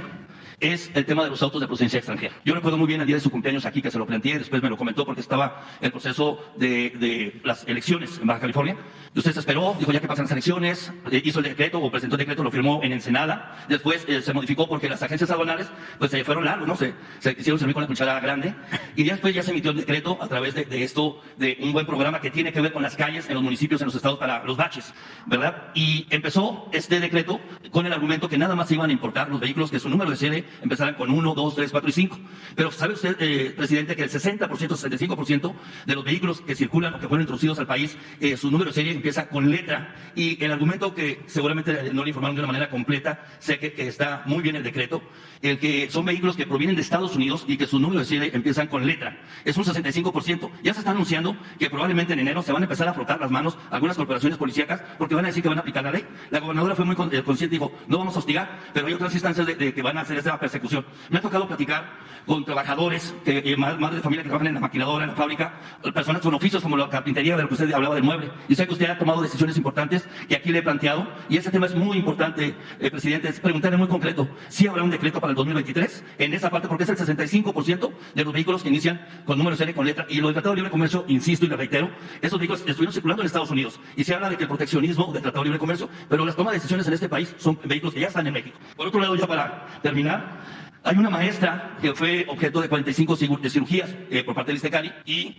Speaker 9: es el tema de los autos de procedencia extranjera. Yo recuerdo muy bien el día de su cumpleaños aquí que se lo planteé, después me lo comentó porque estaba el proceso de las elecciones en Baja California. Y usted se esperó, dijo ya que pasan las elecciones, hizo el decreto o presentó el decreto, lo firmó en Ensenada. Después se modificó porque las agencias aduanales pues se fueron largos, ¿no? Se quisieron servir con la cuchara grande. Y después ya se emitió el decreto a través de esto, de un buen programa que tiene que ver con las calles en los municipios, en los estados para los baches, ¿verdad? Y empezó este decreto con el argumento que nada más se iban a importar los vehículos que su número de serie empezarán con 1, 2, 3, 4 y 5. Pero ¿sabe usted, presidente, que el 60%, 65% de los vehículos que circulan o que fueron introducidos al país, su número de serie empieza con letra? Y el argumento que seguramente no le informaron de una manera completa, sé que está muy bien el decreto, el que son vehículos que provienen de Estados Unidos y que su número de serie empiezan con letra. Es un 65%. Ya se está anunciando que probablemente en enero se van a empezar a frotar las manos algunas corporaciones policíacas porque van a decir que van a aplicar la ley. La gobernadora fue muy consciente y dijo, no vamos a hostigar, pero hay otras instancias de que van a hacer esa persecución. Me ha tocado platicar con trabajadores, madres de familia que trabajan en la maquinadora, en la fábrica, personas con oficios como la carpintería, de lo que usted hablaba del mueble. Y sé que usted ha tomado decisiones importantes que aquí le he planteado. Y ese tema es muy importante, presidente, es preguntarle muy concreto. ¿Sí habrá un decreto para el 2023 en esa parte? Porque es el 65% de los vehículos que inician con número de serie, con letra. Y lo del Tratado de Libre Comercio, insisto y le reitero, esos vehículos estuvieron circulando en Estados Unidos. Y se habla de que el proteccionismo del Tratado de Libre Comercio, pero las tomas de decisiones en este país son vehículos que ya están en México. Por otro lado, ya para terminar, Hay una maestra que fue objeto de 45 cirugías por parte del ISTECARI y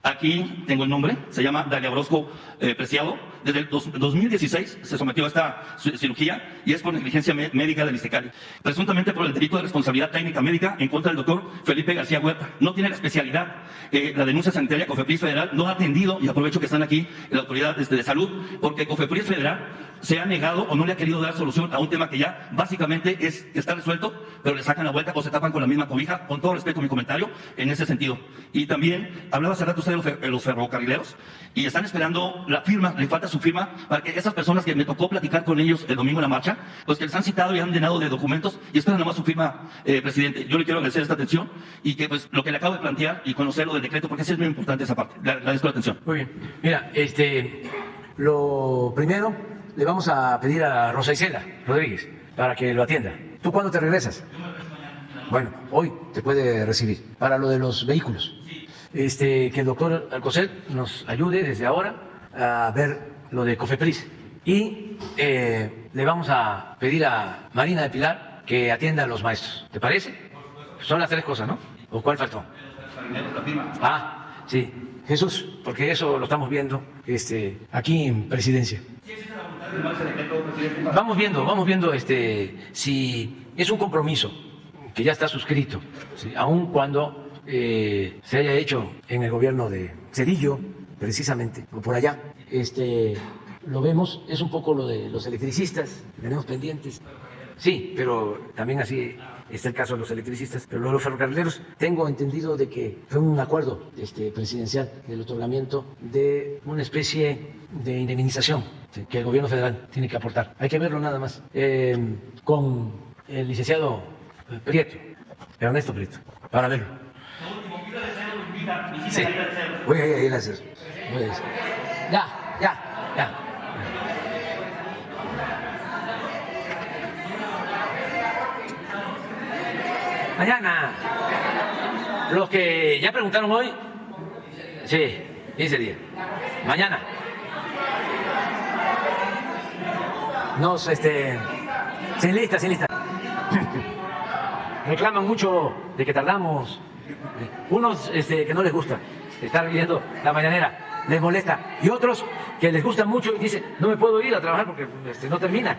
Speaker 9: aquí tengo el nombre, se llama Dalia Orozco Preciado. Desde el 2016 se sometió a esta cirugía y es por negligencia médica del ISTECARI, presuntamente por el delito de responsabilidad técnica médica en contra del doctor Felipe García Huerta. No tiene la especialidad. La denuncia sanitaria COFEPRIS Federal no ha atendido, y aprovecho que están aquí la autoridad de salud, porque COFEPRIS Federal se ha negado o no le ha querido dar solución a un tema que ya básicamente está resuelto, pero le sacan la vuelta o se tapan con la misma cobija. Con todo respeto a mi comentario en ese sentido. Y también hablaba hace rato usted de los ferrocarrileros y están esperando la firma, le falta su firma para que esas personas que me tocó platicar con ellos el domingo en la marcha, pues que les han citado y han llenado de documentos y esperan nada más su firma, presidente. Yo le quiero agradecer esta atención y que pues lo que le acabo de plantear y conocer lo del decreto, porque sí es muy importante esa parte. Le agradezco la atención.
Speaker 2: Muy bien. Mira, lo primero, le vamos a pedir a Rosa Isela Rodríguez para que lo atienda. ¿Tú cuándo te regresas? Bueno, hoy te puede recibir para lo de los vehículos. Que el doctor Alcocer nos ayude desde ahora a ver lo de COFEPRIS. Y le vamos a pedir a Marina de Pilar que atienda a los maestros. ¿Te parece? Son las tres cosas, ¿no? ¿O cuál faltó? Ah, sí. Jesús, porque eso lo estamos viendo aquí en Presidencia. Vamos viendo si es un compromiso que ya está suscrito, ¿sí? Aun cuando se haya hecho en el gobierno de Cedillo, precisamente, o por allá. Lo vemos, es un poco lo de los electricistas, tenemos pendientes. Sí, pero también así está el caso de los electricistas. Pero lo de los ferrocarrileros, tengo entendido de que fue un acuerdo presidencial del otorgamiento de una especie de indemnización, ¿sí?, que el gobierno federal tiene que aportar. Hay que verlo nada más. Con el licenciado Prieto, Ernesto Prieto, para verlo. Sí, voy a ir a hacer. Ya. Mañana, los que ya preguntaron hoy, sí, 15 días. Mañana. Sin lista. Reclaman mucho de que tardamos. Unos que no les gusta estar viendo la mañanera, les molesta. Y otros que les gusta mucho y dicen, no me puedo ir a trabajar porque no termina.